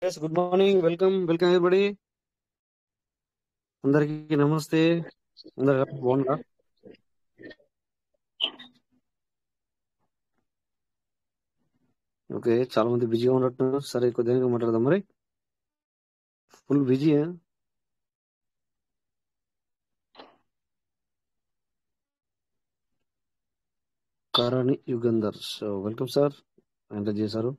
Yes good morning. Welcome welcome everybody. అందరికి నమస్తే. అందరు బాగున్నారా? ఓకే, చాలా మంది బిజీగా ఉన్నట్టున్నారు. సరే, కొద్దిగా మాట్లాడదాం. మరి ఫుల్ బిజీ. కారాని యుగంధర్, సో వెల్కమ్ సార్. ఎంత చేశారు?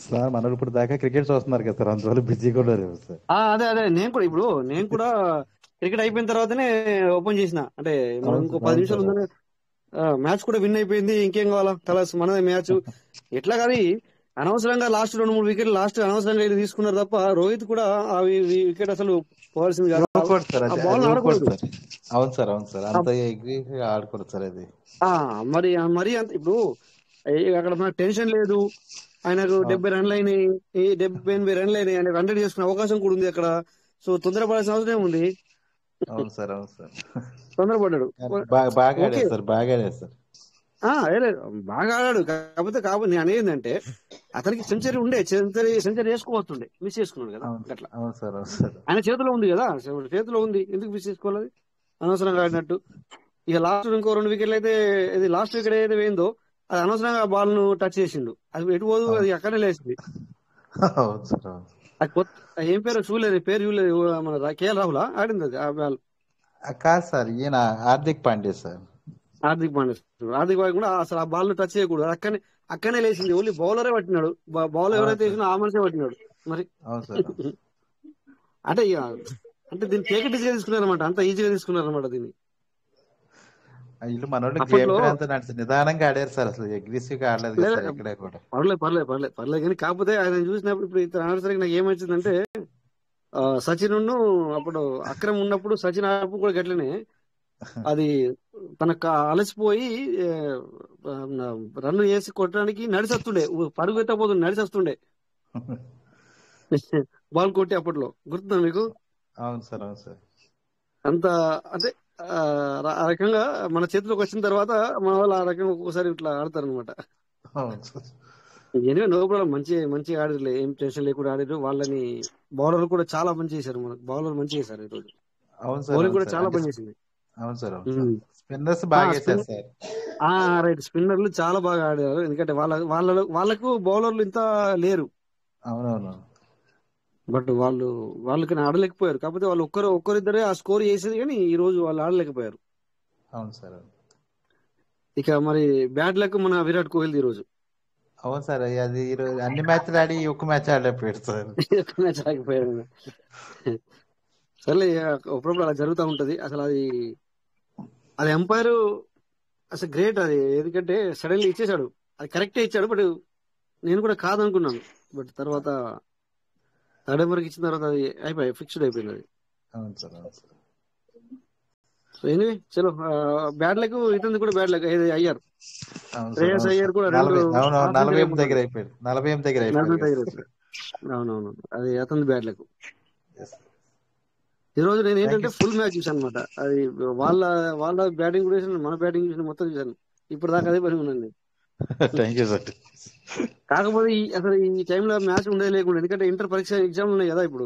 సార్ మనోడు ఇప్పుడు దాకా క్రికెట్ చూస్తున్నారు కదా సార్, అందువల్ల బిజీగా ఉన్నారు సార్. అదే అదే, నేను కూడా క్రికెట్ అయిపోయిన తర్వాతనే ఓపెన్ చేసిన. అంటే మనం అవును ఇంకో సార్, 10 అవును నిమిషాలు సార్. ఉందని. మ్యాచ్ కూడా విన్ అయిపోయింది. ఇంకేం కావాలా? కలాస్ మనదే మ్యాచ్. ఎట్లా కానీ అనవసరంగా లాస్ట్ 2-3 వికెట్లు అనవసరంగా ఇది తీసుకున్నారు తప్ప, రోహిత్ కూడా ఆ వికెట్ అసలు పోవాల్సింది కాదు. ఇవ్వకూడదు సార్, ఆ అది బాల్ అది ఇవ్వకూడదు ఆడకూడదు. సార్. అవును సార్, అవును సార్, అంత ఎగ్రీ ఆడకూడదు సార్ అది. ఆ మరి మరి అంత ఇప్పుడు అక్కడ మనకు టెన్షన్ లేదు. ఆయనకు అవును 70 రన్లు అయినాయి. ఈ 70-80 రన్లు అయినాయి. ఆయన 100 చేసుకునే అవకాశం కూడా ఉంది అక్కడ. సో తొందరపడాల్సిన అవసరం ఉంది. అవును సార్, అవును సార్. తొందరపడ్డాడు. కానీ బాగా ఓకే. ఆడారు సార్, బాగా ఆడారు సార్. లేదు, బాగా ఆడాడు. కాకపోతే నేను అనేది ఏంటంటే, అతనికి సెంచరీ ఉండే, సెంచరీ వేసుకోవస్తుండే, మిస్ చేసుకున్నాడు కదా అవును అట్లా. అవును సార్, అవును సార్. ఆయన చేతిలో ఉంది కదా, చేతిలో ఉంది, ఎందుకు మిస్ చేసుకోవాలి? అనవసరంగా ఆడినట్టు. ఇక లాస్ట్ ఇంకో 2 వికెట్లు అయితే, ఇది లాస్ట్ వికెట్ ఏదైతే వేయిందో అది అనవసరంగా ఆ బాల్ ను టచ్ చేసిండు. అది ఎటు పోదు, అవును అది అక్కడనే లేచింది. అవును సార్, అవును. అది కొత్త, ఏం పేరు చూడలేదు, పేరు చూడలేదు. మన కేఎల్ రాహుల్ ఆడింది అది, ఆ బాల్. కాదు సార్, ఈయన హార్దిక్ పాండ్యా సార్. హార్దిక్ పాండ్యా. హార్దిక్ పాండ్యా కూడా అసలు ఆ బాల్ ను టచ్ చేయకూడదు. అక్కడనే లేచింది. ఓన్లీ బౌలరే పట్టినాడు. బౌలర్ అవును ఎవరైతే సార్, వేసినా ఆ మనిషే పట్టినాడు. మరి అవును సార్. అంటే ఇక, అంటే దీన్ని టేక్ ఇట్ ఈజీగా తీసుకున్నారనమాట. అంత ఈజీగా తీసుకున్నారనమాట దీన్ని. వీళ్ళు మనోళ్ళు గేమ్ అప్పట్లో ప్లాన్ తో నడిచి నిదానంగా ఆడారు సార్, అసలు అగ్రెసివ్ గా ఆడలేదు కదా లేదా, సార్ ఎక్కడ కూడా. పర్లేదు కానీ, కాకపోతే ఆయన చూసినప్పుడు ఇప్పుడు ఇతను ఆడేసరికి నాకు ఏమొచ్చిందంటే, సచిన్ అప్పుడు అక్రమ్ ఉన్నప్పుడు, సచిన్ ఆడప్పుడు కూడా గట్లనే అది తనకు అలసిపోయి రన్ వేసి కొట్టడానికి నడిచొస్తుండే, పరుగు ఎత్తపోతుండే, నడిచొస్తుండే బాల్ కొట్టి. అప్పట్లో గుర్తుందా మీకు? అవును సార్, అవును సార్. అంత అంటే ఆ ఆ రకంగా మన చేతిలోకి వచ్చిన తర్వాత మన వాళ్ళు ఆ రకంగా ఒక్కొక్కసారి ఇట్లా ఆడతారు అనమాట. అవును సార్, ఎనివే, నో ప్రాబ్లం. మంచి ఆడిర్లే, ఏం టెన్షన్ లేకుండా ఆడిరు. వాళ్ళని బౌలర్ కూడా చాలా పని చేశారు. మనకు బౌలర్ మంచి చేశారు ఈ రోజు. అవును సార్, బౌలింగ్ అవును కూడా సార్. చాలా అంటే పని చేసింది. అవును సార్, అవును సార్. స్పిన్నర్స్ ఆ బాగా స్పిన్ వేశారు సార్. రైట్, స్పిన్నర్లు చాలా బాగా ఆడారు. ఎందుకంటే వాళ్ళకు బౌలర్లు ఇంత లేరు. అవునవును. బట్ వాళ్ళకి ఆడలేకపోయారు. కాకపోతే వాళ్ళు ఒక్కరిద్దరే ఆ స్కోర్ చేసేది, కానీ ఈ రోజు వాళ్ళు ఆడలేకపోయారు. అవును సార్, ఇక మరి బ్యాడ్ లక్ మన విరాట్ కోహ్లీ ఈ రోజు. అవును సార్. అది ఈరోజు అన్ని మ్యాచ్లు ఆడి ఈ ఒక్క మ్యాచ్ ఆడలేకపోయాడు సార్. మ్యాచ్ ఆగిపోయారు. సర్లే, అప్పుడప్పుడు అలా జరుగుతూ ఉంటది. అసలు అది ఎంపైర్ అసలు గ్రేట్ అది. ఎందుకంటే సడన్లీ ఇచ్చేసాడు. అది కరెక్టే ఇచ్చాడు. బట్ నేను కూడా కాదనుకున్నాను. బట్ తర్వాత థర్డ్ ఎంపైర్కి ఇచ్చిన తర్వాత అది అయిపోయి ఫిక్స్డ్ అయిపోయింది అది. అవును సార్, అవును సార్. సో ఎనివే, చలో, బ్యాడ్ లక్ ఇతను కూడా బ్యాడ్ లక్. అయ్యారు, అవును సార్, శ్రేయస్ అవును అయ్యర్ సార్. కూడా 2 అవును, హాఫ్ సెంచరీ 48 దగ్గర అయిపోతాడు. అయిపోయాడు, 48 దగ్గర అయిపోయారు 40 కదా దగ్గర సార్. అయిపోయాడు. అవునవును, అది అతని బ్యాడ్ లక్. Yes. ఈ రోజు నేను థ్యాంక్ ఏంటంటే యూ ఫుల్ మ్యాచ్ చూసాను అనమాట. అది వాళ్ళ వాళ్ళ బ్యాటింగ్ కూడా చూసాను, మన బ్యాటింగ్ చూసాను, మొత్తం చూసాను. ఇప్పుడు దాకా అదే పని ఉన్నాను నేను. Thank you sir. కాకపోతే అసలు ఈ టైంలో మ్యాచ్ ఉండేది లేకుండా, ఎందుకంటే ఇంటర్ పరీక్ష ఎగ్జామ్లు ఉన్నాయి కదా ఇప్పుడు.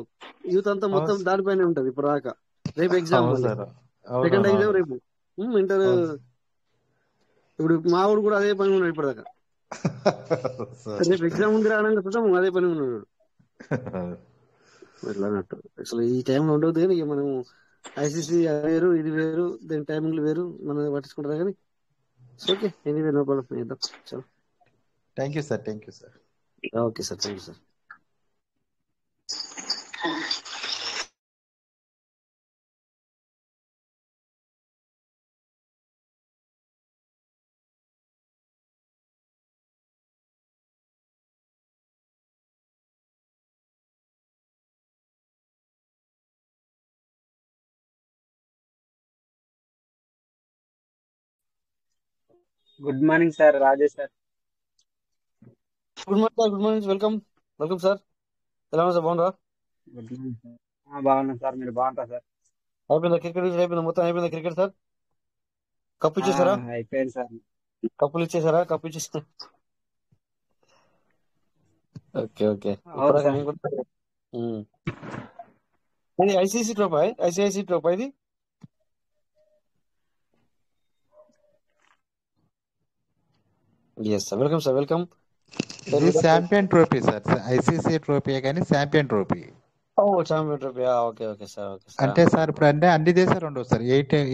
యూత్ అంతా అవును మొత్తం దానిపైనే ఉంటది ఇప్పుడు దాకా. రేపు ఎగ్జామ్ అవును మళ్ళీ, సార్. సెకండ్ అవునవును, ఎగ్జామ్ అవును. రేపు. ఇంటర్. అవును ఇప్పుడు మా ఊడు కూడా అదే పని ఉన్నాడు ఇప్పటిదాకా. సార్. రేపు ఎగ్జామ్ ఉంది రావడానికి చూద్దాం, అదే పని ఉన్నాడు. ఎట్లా అన్నట్టు అసలు ఈ టైంలో ఉండదు. కానీ ఇక మనం ఐసీసీ వేరు, ఇది వేరు, దాని టైమింగ్లు వేరు, మనం పట్టించుకుంటారు కానీ. ఓకే, ఎనీవే, నో ప్రాబ్లం, చేద్దాం. చలో. Thank you sir, thank you sir. Okay sir, thank you sir. Good morning sir, Rajesh sir. Good morning sir, good morning, welcome. Welcome sir. ఎలా ఉన్నారు సార్, బాగున్నారా? Good morning sir. బాగున్నాను sir, మీరు బాగుంటారా sir? అయిపోయిందా cricket? అయిపోయిందా మొత్తం? అయిపోయిందా క్రికెట్ సార్? కప్పు ఇచ్చేసారా? అయిపోయింది సార్. కప్పులు ఇచ్చేసారా? కప్పు ఇచ్చేసారా? ఓకే ఓకే అవును ఇప్పటిదాకా సార్. నేను కూడా ఉమ్. ఇది ఐసీసీ ట్రోఫా ఐసీఐసీ ట్రోఫా ఇది. Yes sir, welcome sir, welcome. ఇది champion trophy sir, ICC trophy కానీ champion trophy. Oh champion trophy, okay okay sir, okay sir. అంటే సార్ ఇప్పుడు అంటే అన్ని దేశాలు ఉండవు సార్,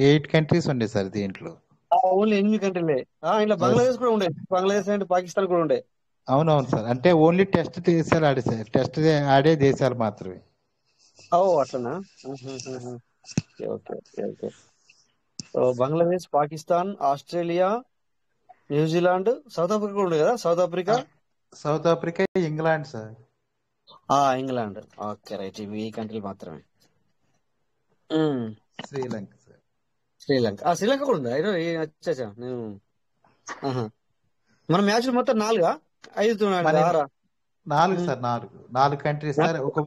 ఎయిట్ కంట్రీస్ ఉండే సార్ దీంట్లో. ఓన్లీ 8 కంట్రీలే. ఇలా ఎస్, బంగ్లాదేశ్ కూడా ఉండే, బంగ్లాదేశ్ అండ్ పాకిస్తాన్ కూడా ఉండే. అవునవును సార్. అంటే ఓన్లీ టెస్ట్ దేశాలు ఆడే సార్, టెస్ట్ ఆడే దేశాలు మాత్రమే. ఓ అట్లనా. Okay okay okay okay. So Bangladesh, Pakistan, Australia, New Zealand, south Africa కూడా ఉంది కదా, south Africa. South Africa, England sir. England. Okay right, ఇవి ఈ కంట్రీలు మాత్రమే. ఉమ్. శ్రీలంక సార్. శ్రీలంక, శ్రీలంక కూడా ఉందా? అచ్చా నేను ఆహా. మన మ్యాచ్లు మొత్తం 4 5 మన 6. 4 సార్, 4 కంట్రీస్ సార్. ఒక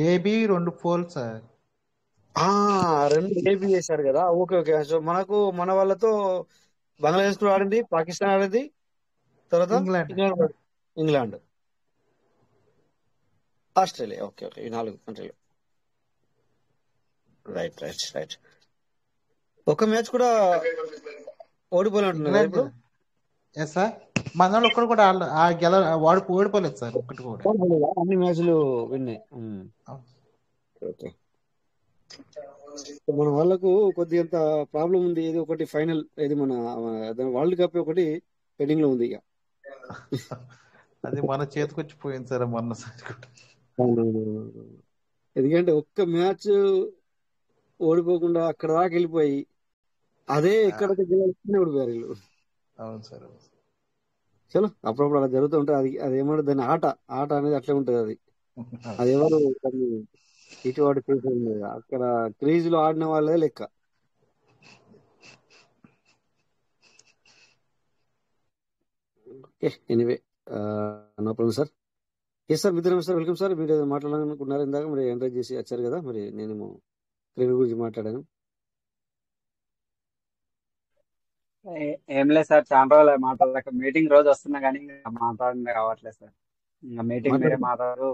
ఏబి 2 పోల్ సార్. 2 ఏబీ చేశారు కదా, ఓకే ఓకే. సో మనకు మన వాళ్ళతో బంగ్లాదేశ్ కూడా ఆడింది, పాకిస్తాన్ ఆడింది, తర్వాత England. England, Australia. Okay okay, ఈ 4 కంట్రీలు. Right right right. ఒక మ్యాచ్ కూడా ఓడిపోయినట్టున్నారు ఇప్పుడు. ఎస్ సార్, మన వాళ్ళు ఒక్కడు కూడా ఓడిపోలేదు సార్, ఒక్కటి కూడా. అన్ని మ్యాచ్లు విన్నాయి. ఓకే. మన వాళ్ళకు కొద్దిగంత ప్రాబ్లం ఉంది. ఏది ఒకటి ఫైనల్, ఏది మన వరల్డ్ కప్ ఒకటి పెండింగ్ లో ఉంది ఇక. అది మన చేతికొచ్చి పోయింది సార్ మొన్న సార్ కూడా. ఎందుకంటే ఒక్క మ్యాచ్ ఓడిపోకుండా అక్కడ దాకా వెళ్ళిపోయి అదే ఎక్కడికి ఓడిపోయారు వీళ్ళు. అవును సార్. చలో, అప్పుడప్పుడు అలా జరుగుతూ ఉంటుంది. అది ఏమంటే దాని ఆట అనేది అట్లే ఉంటుంది. అది ఎవరు ఇటువంటి చేసేది అక్కడ క్రీజ్ లో ఆడిన వాళ్ళే లెక్క. Anyway, no problem sir. Yes sir, మిత్రం సార్, వెల్కమ్ సార్. మీరు మాట్లాడాలనుకున్నారు ఇందాక, మరి ఎంకరేజ్ చేసి వచ్చారు కదా, మరి నేనేమో క్రికెట్ గురించి మాట్లాడాను. ఏం లేదు సార్, చాలా రోజులు మాట్లాడలేక. మీటింగ్ రోజు వస్తున్నా కానీ మాట్లాడడం రావట్లేదు సార్. ఇంకా మీటింగ్ మీరే మాట్లాడారు,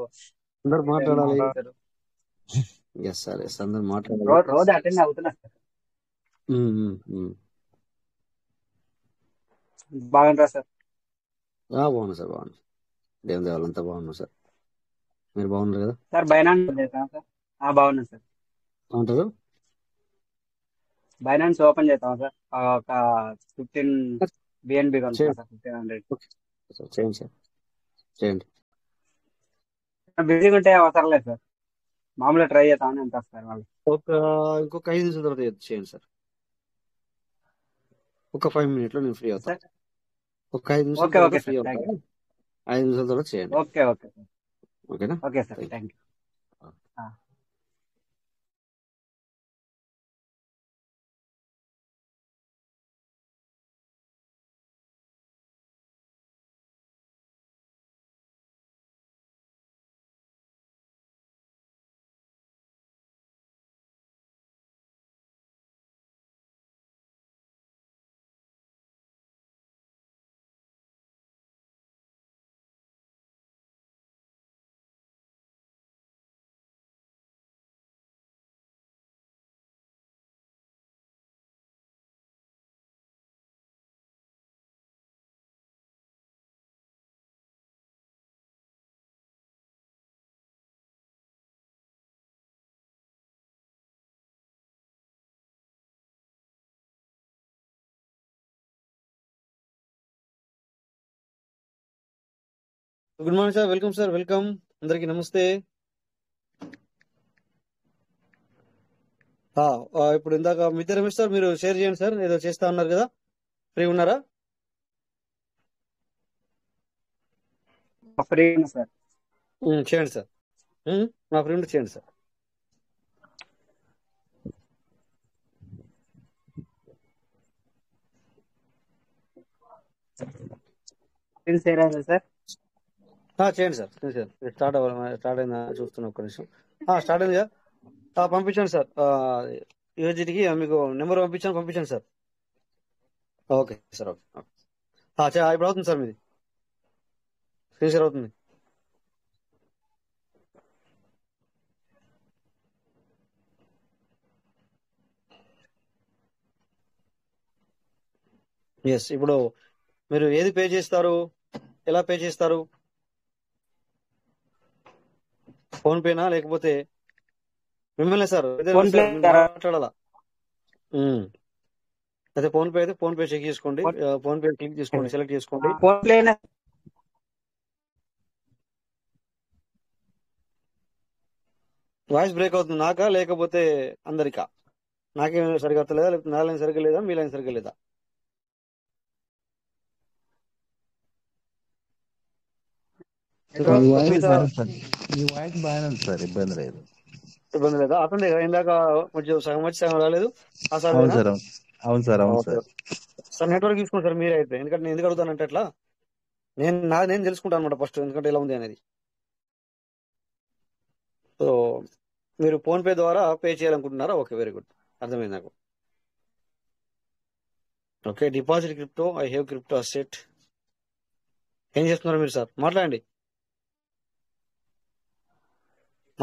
అందరు మాట్లాడాలి. మాట్లాడతారు. ఎస్ సార్, ఎస్, అందరు మాట్లాడాలి. రోజు అటెండ్ అవుతున్నా సార్. బాగుంటారా సార్? బాగున్నా సార్, బాగున్నా. దేవుని దేవాలు అంతా బాగున్నాం సార్. మీరు బాగున్నారు కదా సార్? బైనాన్స్ చేస్తాను సార్. బాగున్నా సార్. బాగుంటారు. బైనాన్స్ ఓపెన్ చేస్తాం సార్. ఒక 15 బిఎన్బి సార్, 1500. చేయండి సార్, చేయండి. బిజీగా ఉంటే అవసరం లేదు సార్, మామూలుగా ట్రై చేస్తామని ఎంత సార్ వాళ్ళు. ఇంకొక 5 నిమిషాల తర్వాత చేయండి సార్. ఒక 5 మినిట్లో నేను ఫ్రీ అవుతాను. ఒక 5 నిమిషాల తర్వాత ఫ్రీ అవుతాను. 5 నిమిషాల తర్వాత చేయండి. Okay okay sir. ఓకేనా? Okay sir, thank you. Good morning sir, welcome sir, welcome. అందరికి నమస్తే. ఇప్పుడు ఇందాక మిత్ర రమేష్ సార్, మీరు షేర్ చేయండి సార్, ఏదో చేస్తా ఉన్నారు కదా, ఫ్రీ ఉన్నారా? Free sir. చేయండి సార్, నా ఫ్రీ ఉంటే చేయండి సార్. సార్ చేయండి సార్, స్టార్ట్ అయిందా చూస్తున్నా, ఒక్క నిమిషం. స్టార్ట్ అయింది కదా, పంపించండి సార్. యూజిటీకి మీకు నెంబర్ పంపించండి సార్. Okay sir, okay. ఇప్పుడు అవుతుంది సార్, మీది స్క్రీన్ షేర్ అవుతుంది. ఎస్. ఇప్పుడు మీరు ఏది పే చేస్తారు, ఎలా పే చేస్తారు? ఫోన్ పేనా లేకపోతే మిమ్మల్ని సార్ ఫోన్ సార్ ప్లే మీరు మాట్లాడాలా? ఉమ్. అయితే ఫోన్ పే అయితే ఫోన్ పే చెక్ చేసుకోండి, ఫోన్ పే క్లిక్ చేసుకోండి, సెలెక్ట్ చేసుకోండి. ఫోన్ ప్లేనే వాయిస్ బ్రేక్ అవుతుంది నాకా లేకపోతే అందరికా? నాకేం సరిగా వస్తలేదా, లేకపోతే నా లైన్ సరిగ్గా లేదా, మీ లైన్ సరిగ్గా లేదా? ఇంకా మీ నెట్వర్క్ వాయిస్ మీద బాగానే ఉంది సార్. మీ వాయిస్ బాగానే ఉంది సార్, ఇబ్బంది లేదు. ఇబ్బంది లేదా? అతనిదే కదా ఇందాక కొంచెం సగం వచ్చి సగం రాలేదు, ఆ అవును సార్దేనా? సార్, అవును సార్, అవును ఓకే. సార్. సార్ నెట్వర్క్ తీసుకోండి సార్ మీరే అయితే, ఎందుకంటే నేను ఎందుకు అడుగుతానంటే అట్లా నేను తెలుసుకుంటాను అనమాట ఫస్ట్, ఎందుకంటే ఎలా ఉంది అనేది. సో మీరు ఫోన్ పే ద్వారా పే చేయాలనుకుంటున్నారా? ఓకే, వెరీ గుడ్, అర్థమైంది నాకు. Okay, deposit crypto, I have crypto asset. ఏం చేస్తున్నారు మీరు సార్? మాట్లాడండి,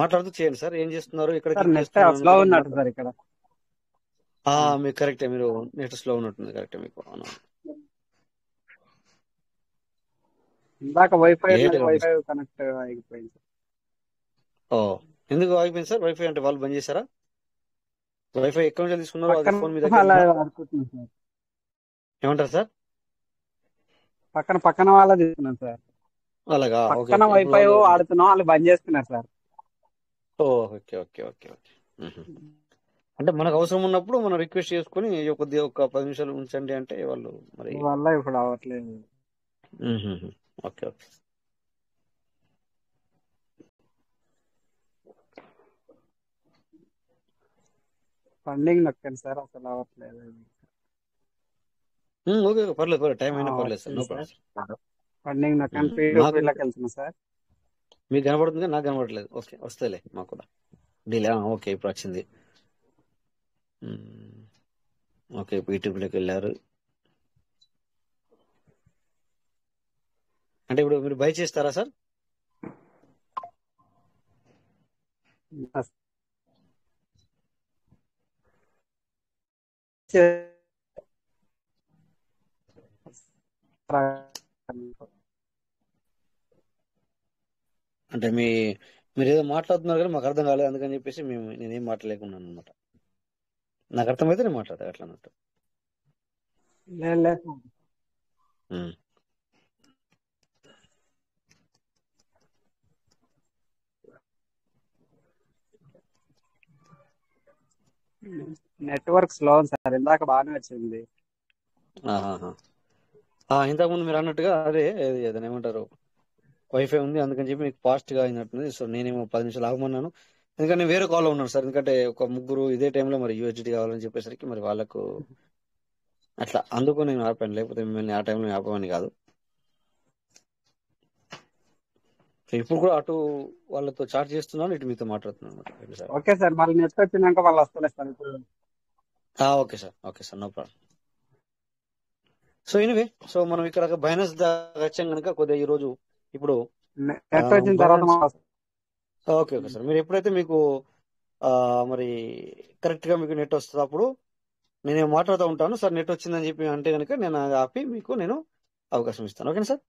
మాట్లాడుతూ చేయండి సార్. ఏం చేస్తున్నారు? ఇక్కడ సార్ క్లిక్ నెట్ చేస్తున్నాను స్లో కదా, ఉన్నట్టు మాట్లాడు. సార్ ఇక్కడ. మీరు కరెక్టే, మీరు నెట్ స్లో ఉన్నట్టుంది, కరెక్టే మీకు. అవును, ఇందాక వైఫై లేట్ ఉన్నది, గా ఉంది. వైఫై కనెక్ట్ అయిపోయింది సార్. ఓ, ఎందుకు ఆగిపోయింది సార్? వైఫై అంటే వాళ్ళు బంద్ చేశారా? వైఫై ఎక్కడి నుంచి తీసుకున్నారో అది పక్కన ఫోన్ మీ దగ్గర వాళ్ళ ఉందా? అనుకుంటున్నాను సార్. ఏమంటారు సార్? పక్కన వాళ్ళ తీసుకున్నాను సార్. అలాగా, ఓకే పక్కన ఓకే. ఇప్పుడు వైఫై వాళ్ళు వాడుతున్నాం, వాళ్ళు బంద్ చేసుకున్నారు సార్. ఓ, ఓకే ఓకే ఓకే ఓకే. మ్మ్. అంటే మనకు అవసరం ఉన్నప్పుడు మనం రిక్వెస్ట్ చేసుకుని కొద్దిగా ఒక 10 నిమిషాలు ఉంచండి అంటే వాళ్ళు మరి. వల్ల ఇప్పుడు అవ్వట్లేదు. మ్మ్. Okay okay. ఫండింగ్ నొక్కండి సార్, అసలు అవ్వట్లేదు. ఓకే ఓకే, పర్లేదు పర్లేదు, టైం అయినా పర్లేదు సార్, నో వచ్చింది సార్. ప్రాబ్లం. ఫండింగ్ నొక్కండి, పీలోకి వెళ్తున్నా సార్. మీకు కనబడుతుంది, నాకు కనబడట్లేదు. ఓకే, వస్తేలే మాకు కూడా డీలే. ఓకే, ఇప్పుడు వచ్చింది. మ్మ్. ఓకే, యూట్యూబ్లోకి వెళ్ళారు. అంటే ఇప్పుడు మీరు బై చేస్తారా సార్? అంటే మీరు ఏదో మాట్లాడుతున్నారు కానీ మాకు అర్థం కాలేదు, అందుకని చెప్పేసి నేనేం మాట్లాడలేకున్నాను అనమాట. నాకు అర్థమైతే నేను మాట్లాడతా అట్లా అన్నట్టు. లేదు. మ్మ్. నెట్వర్క్ స్లో ఉంది సార్, ఇందాక బాగానే వచ్చింది. ఆహాహా. ఇంతకుముందు మీరు అన్నట్టుగా అదే ఏదైనా ఏమంటారు, వైఫై ఉంది అందుకని చెప్పి మీకు ఫాస్ట్ గా అయినట్టుంది. సో నేనేమో 10 నిమిషాలు ఆగమన్నాను, ఎందుకంటే నేను వేరే కాల్లో ఉన్నాను సార్. ఎందుకంటే ఒక ముగ్గురు ఇదే టైంలో మరి యూహెచ్డి కావాలని చెప్పేసరికి మరి వాళ్ళకు అట్లా, అందుకు నేను ఆపాను, లేకపోతే మిమ్మల్ని ఆ టైంలో ఆపమని కాదు. సో ఇప్పుడు కూడా అటు వాళ్ళతో చాట్ చేస్తున్నాను, ఇటు మీతో మాట్లాడుతున్నాను అనమాట సార్. ఓకే సార్, మళ్ళీ నెట్ వచ్చినాక మళ్ళీ వస్తలేదు సార్ ఇప్పుడు. Okay sir, no problem. So anyway, so మనం ఇక్కడ బైనాన్స్ దాకా వచ్చాం కనుక కొద్దిగా ఈ రోజు ఇప్పుడు నెట్ వచ్చిన తర్వాత బైనాన్స్. మళ్ళీ ఓకే సార్, మీరు ఎప్పుడైతే మీకు మరి కరెక్ట్ గా మీకు నెట్ వస్తుంది అప్పుడు నేనేం మాట్లాడుతూ ఉంటాను సార్. నెట్ వచ్చిందని చెప్పి అంటే కనుక నేను అది ఆపి మీకు నేను అవకాశం ఇస్తాను. ఓకేనా సార్?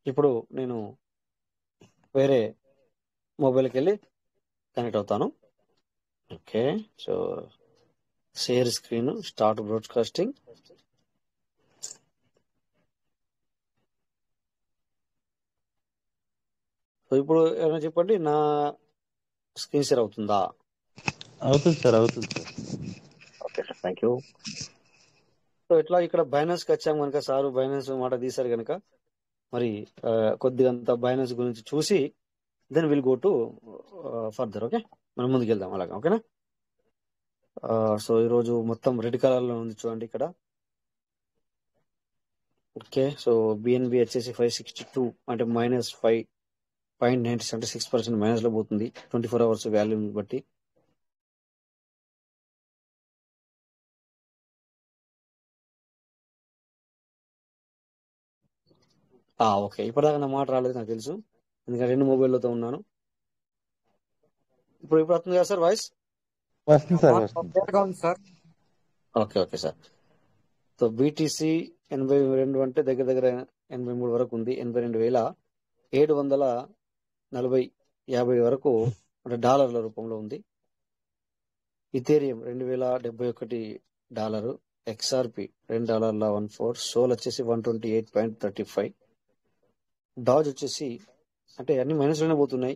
ఇప్పుడు నేను వేరే మొబైల్కి వెళ్ళి కనెక్ట్ అవుతాను. Okay, so share screen, start broadcasting. So ఇప్పుడు ఏమైనా చెప్పండి, నా స్క్రీన్ షేర్ అవుతుందా? అవుతుంది సార్, అవుతుంది sir. Okay sir, thank you. So ఇట్లా ఇక్కడ బైనాన్స్కి వచ్చాము కనుక సారు బైనాన్స్ మాట తీశారు కనుక మరి కొద్దిగా అంత బైనాన్స్ గురించి చూసి then will go to further. Okay, మనం ముందుకు వెళ్దాం అలాగా. ఓకేనా? సో ఈరోజు మొత్తం రెడ్ కలర్లో ఉంది చూడండి ఇక్కడ. ఓకే, సో బిఎన్బి వచ్చేసి 562 అంటే -5.90 అంటే 6% మైనస్ లో పోతుంది 24 అవర్స్ వాల్యూమ్ బట్టి. ఓకే, ఇప్పటిదాకా నా మాట రాలేదు నాకు తెలుసు, ఎందుకంటే 2 మొబైల్లతో ఉన్నాను. ఇప్పుడు వస్తుంది కదా సార్ వాయిస్? వస్తుంది సార్, వస్తుంది. క్లియర్గా ఉంది sir. Okay okay sir. So BTC 82 అంటే దగ్గర దగ్గర 83 వరకు ఉంది. 82,740 వరకు అంటే డాలర్ల రూపంలో ఉంది. ఇథేరియం $2,071, XRP $2.14, సోల్ వచ్చేసి 128.35, డాజ్ వచ్చేసి అంటే అన్ని మైనస్ లోనే పోతున్నాయి.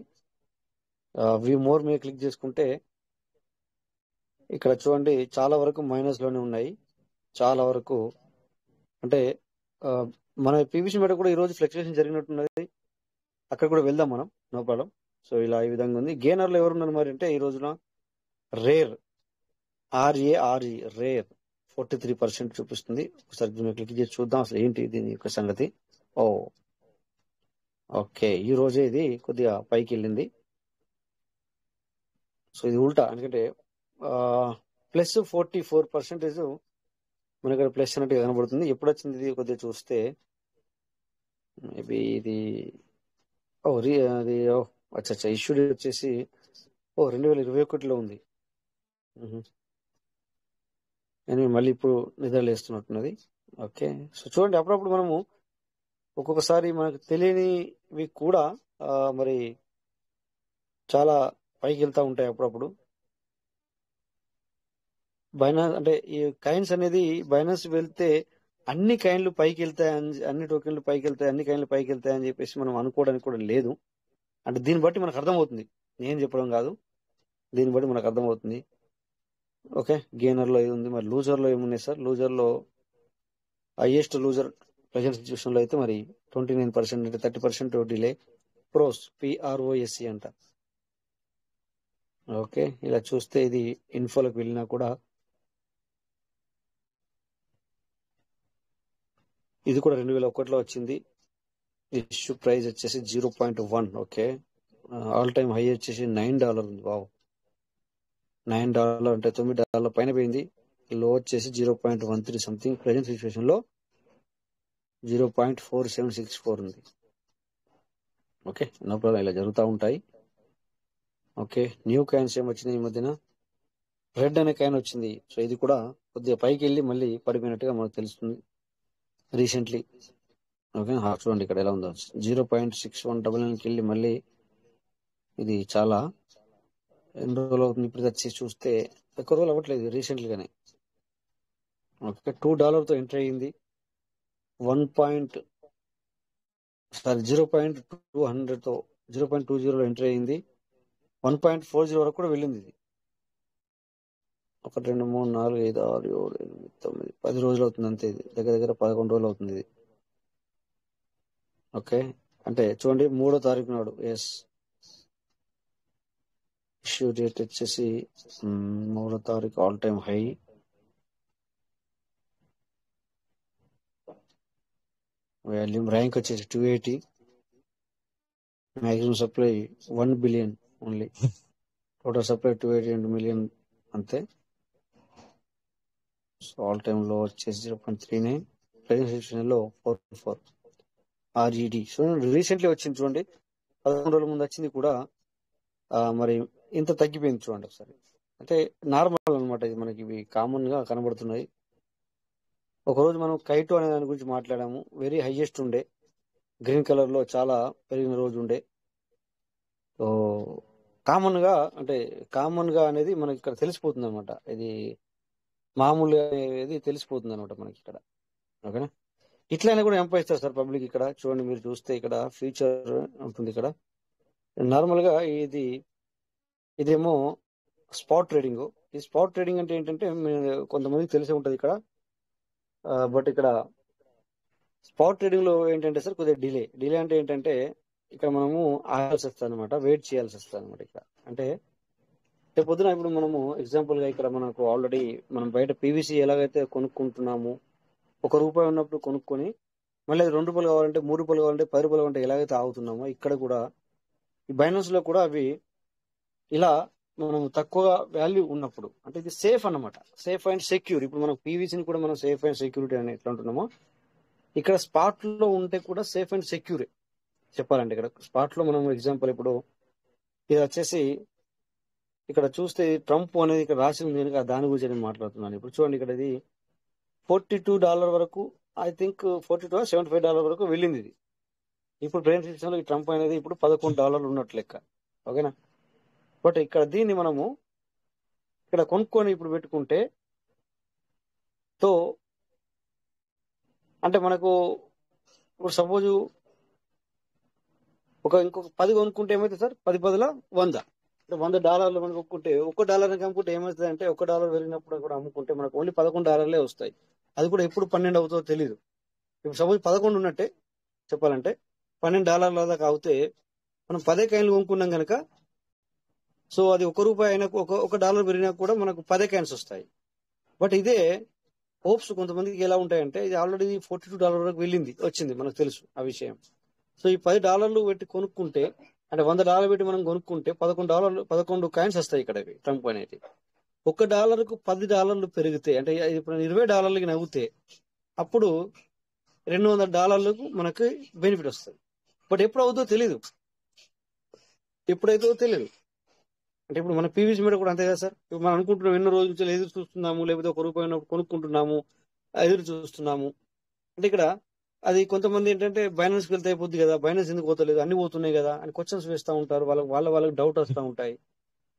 వి మోర్ మీద క్లిక్ చేసుకుంటే ఇక్కడ చూడండి చాలా వరకు మైనస్ లోనే ఉన్నాయి. చాలా వరకు అంటే ఆ, మన పీవీసీ మీద కూడా ఈ రోజు ఫ్లక్చుయేషన్ జరిగినట్టున్నది. అక్కడ కూడా వెళ్దాం మనం, నో ప్రాబ్లం. సో ఇలా ఈ విధంగా ఉంది. గేనర్లు ఎవరున్నారు మరి అంటే ఈ రోజున రేర్, RARE రేర్ 43% చూపిస్తుంది. ఒకసారి దీన్ని క్లిక్ చేసి చూద్దాం అసలు ఏంటి దీని యొక్క సంగతి. ఓ ఓకే, ఈ రోజే ఇది కొద్దిగా పైకి వెళ్ళింది. సో ఇది ఉల్టా, ఎందుకంటే ప్లస్ 44% మనకి ఇక్కడ ప్లస్ అన్నట్టు కనబడుతుంది. ఎప్పుడు వచ్చింది ఇది కొద్దిగా చూస్తే మేబీ ఇది అది అచ్చా ఇష్యూ డేట్ వచ్చేసి 2021లో ఉంది. నేను మళ్ళీ ఇప్పుడు నిద్రలేస్తున్నట్టున్నది. ఓకే, సో చూడండి అప్పుడప్పుడు మనము ఒక్కొక్కసారి మనకు తెలియనివి కూడా మరి చాలా పైకి వెళ్తా ఉంటాయి అప్పుడప్పుడు. బైనాన్స్ అంటే ఈ కాయిన్స్ అనేది బైనాన్స్ వెళ్తే అన్ని కాయిన్లు పైకి వెళ్తాయి, అన్ని టోకెన్లు పైకి వెళ్తాయి, అన్ని కాయిన్లు పైకి వెళ్తాయి అని చెప్పేసి మనం అనుకోవడానికి కూడా లేదు. అంటే దీన్ని బట్టి మనకు అర్థమవుతుంది, నేను చెప్పడం కాదు, దీన్ని బట్టి మనకు అర్థమవుతుంది. ఓకే, గెయినర్ లో ఇది ఉంది. మరి లూజర్ లో ఏమున్నాయి సార్? లూజర్ లో హైయెస్ట్ లూజర్ ప్రజెంట్ సిచ్యువేషన్ లో అయితే మరి 29% అంటే 30% డిలే. PROSE అంట. ఓకే, ఇలా చూస్తే ఇది ఇన్ఫోలోకి వెళ్ళినా కూడా ఇది కూడా 2001లో వచ్చింది. ఇష్యూ ప్రైస్ వచ్చేసి 0.1. ఓకే, ఆల్ టైమ్ హై వచ్చేసి $9 ఉంది. వావ్, $9 అంటే $9 పైన పోయింది. లో వచ్చేసి 0.13 సంథింగ్. ప్రజెంట్ సిచ్యువేషన్ లో 0.4764 ఉంది. ఓకే, నో ప్రాబ్లం, ఇలా జరుగుతూ ఉంటాయి. ఓకే, న్యూ కాయిన్స్ ఏమొచ్చినాయి ఈ మధ్యన? రెడ్ అనే కాయిన్ వచ్చింది. సో ఇది కూడా కొద్దిగా పైకి వెళ్ళి మళ్ళీ పడిపోయినట్టుగా మనకు తెలుస్తుంది రీసెంట్లీ. ఓకే, చూడండి ఇక్కడ ఎలా ఉందో. 0.6199కి వెళ్ళి మళ్ళీ ఇది చాలా ఎన్ని రోజులు అవుతుంది ఇప్పుడు వచ్చి చూస్తే ఎక్కువ రోజులు అవ్వట్లేదు, రీసెంట్లీగానే. ఓకే, $2తో ఎంటర్ అయ్యింది. 0.200తో 0.20లో ఎంటర్ అయ్యింది. 1.40 వరకు కూడా వెళ్ళింది ఇది. 1 2 3 4 5 6 7 8 9 10 రోజులు అవుతుంది అంతే. ఇది దగ్గర దగ్గర 11 రోజులు అవుతుంది ఇది. ఓకే, అంటే చూడండి 3వ తారీఖు నాడు ఎస్ ఇష్యూ డేట్ వచ్చేసి 3వ తారీఖు all time high. Volume rank వచ్చేసి 280. Maximum supply 1 billion only. Total supply 288 million అంతే. సో ఆల్ టైమ్ లో వచ్చేసి 0.39. ప్రైస్ సిచ్యువేషన్ లో 44 RED. సో రీసెంట్లీ వచ్చింది చూడండి, 11 రోజుల ముందు వచ్చింది కూడా. మరి ఇంత తగ్గిపోయింది చూడండి ఒకసారి. అంటే నార్మల్ అనమాట, ఇది మనకి ఇవి కామన్ గా కనబడుతున్నాయి. ఒకరోజు మనం కైటో అనే దాని గురించి మాట్లాడాము. వెరీ హైయెస్ట్ ఉండే, గ్రీన్ కలర్ లో చాలా పెరిగిన రోజు ఉండే. సో కామన్ గా అంటే కామన్ గా అనేది మనకి ఇక్కడ తెలిసిపోతుంది అనమాట. ఇది మామూలు అనేది తెలిసిపోతుంది అనమాట మనకి ఇక్కడ. ఓకేనా, ఇట్లయినా కూడా ఎంపైస్తారు సార్ పబ్లిక్. ఇక్కడ చూడండి, మీరు చూస్తే ఇక్కడ ఫ్యూచర్ ఉంటుంది. ఇక్కడ నార్మల్ గా ఇదేమో స్పాట్ ట్రేడింగ్. ఈ స్పాట్ ట్రేడింగ్ అంటే ఏంటంటే కొంతమందికి తెలిసే ఉంటుంది ఇక్కడ. బట్ ఇక్కడ స్పాట్ ట్రేడింగ్ లో ఏంటంటే సార్ కొద్దిగా డిలే అంటే ఏంటంటే ఇక్కడ మనము ఆగాల్సి వస్తుంది అనమాట, వెయిట్ చేయాల్సి వస్తుంది అనమాట. ఇక్కడ అంటే రేపు పొద్దున ఇప్పుడు మనము ఎగ్జాంపుల్ గా ఇక్కడ మనకు ఆల్రెడీ మనం బయట పీవీసీ ఎలాగైతే కొనుక్కుంటున్నాము, ₹1 ఉన్నప్పుడు కొనుక్కొని మళ్ళీ అది ₹2 కావాలంటే, ₹3 కావాలంటే, ₹10 కావాలంటే ఎలాగైతే ఆగుతున్నామో ఇక్కడ కూడా ఈ బైనాన్స్ లో కూడా అవి ఇలా మనం తక్కువ వాల్యూ ఉన్నప్పుడు అంటే ఇది సేఫ్ అన్నమాట, సేఫ్ అండ్ సెక్యూర్. ఇప్పుడు మనం పీవీసీని కూడా మనం సేఫ్ అండ్ సెక్యూరిటీ అని ఎట్లా ఉంటున్నామో ఇక్కడ స్పాట్ లో ఉంటే కూడా సేఫ్ అండ్ సెక్యూర్ చెప్పాలంటే. ఇక్కడ స్పాట్ లో మనం ఎగ్జాంపుల్ ఇప్పుడు ఇది వచ్చేసి ఇక్కడ చూస్తే ట్రంప్ అనేది ఇక్కడ రాసి ఉంది కనుక దాని గురించి నేను మాట్లాడుతున్నాను. ఇప్పుడు చూడండి, ఇక్కడ ఇది $42 వరకు, ఐ థింక్ $42 $75 వరకు వెళ్ళింది ఇది. ఇప్పుడు బ్రెయిన్ సిస్టంలో ఈ ట్రంప్ అనేది ఇప్పుడు $11 ఉన్నట్లు లెక్క. ఓకేనా? బట్ ఇక్కడ దీన్ని మనము ఇక్కడ కొనుక్కొని ఇప్పుడు పెట్టుకుంటే తో అంటే మనకు ఇప్పుడు సపోజ్ ఇంకొక 10 కొనుక్కుంటే ఏమవుతుంది సార్? 10 బదుల 100 అంటే $100 మనం కొనుక్కుంటే $1 అమ్ముకుంటే ఏమవుతుంది అంటే $1 పెరిగినప్పుడు కూడా అమ్ముకుంటే మనకు ఓన్లీ $11 వస్తాయి. అది కూడా ఎప్పుడు 12 అవుతుందో తెలియదు. ఇప్పుడు సపోజ్ 11 ఉన్నట్టే చెప్పాలంటే $12 దాకా అవుతే మనం 10 కాయిన్లు కొనుక్కున్నాం కనుక సో అది ₹1 అయినా ఒక డాలర్ పెరిగినా కూడా మనకు 10 కాయిన్స్ వస్తాయి. బట్ ఇదే హోప్స్ కొంతమందికి ఎలా ఉంటాయంటే ఇది ఆల్రెడీ $42 వరకు వచ్చింది, మనకు తెలుసు ఆ విషయం. సో ఈ $10 పెట్టి కొనుక్కుంటే అంటే $100 పెట్టి మనం కొనుక్కుంటే $11 కాయిన్స్ వస్తాయి ఇక్కడ ట్రంప్ అనేది. $1కు $10 పెరిగితే అంటే ఇప్పుడు $20కి నవ్వుతే అప్పుడు $200 మనకు బెనిఫిట్ వస్తుంది. బట్ ఎప్పుడు అవుతుందో తెలియదు, ఎప్పుడైతుందో తెలియదు. అంటే ఇప్పుడు మన పీవీసీ మీద కూడా అంతే కదా సార్. ఇప్పుడు మనం అనుకుంటున్నాం ఎన్నో రోజుల నుంచి ఎదురు చూస్తున్నాము, లేకపోతే ₹1 కొనుక్కుంటున్నాము, ఎదురు చూస్తున్నాము. అంటే ఇక్కడ అది కొంతమంది ఏంటంటే బైనాన్స్కి వెళ్తే అయిపోద్ది కదా, బైనాన్స్ ఎందుకు పోతలేదు, అన్ని పోతున్నాయి కదా అని క్వశ్చన్స్ వేస్తూ ఉంటారు. వాళ్ళకి డౌట్ వస్తూ ఉంటాయి.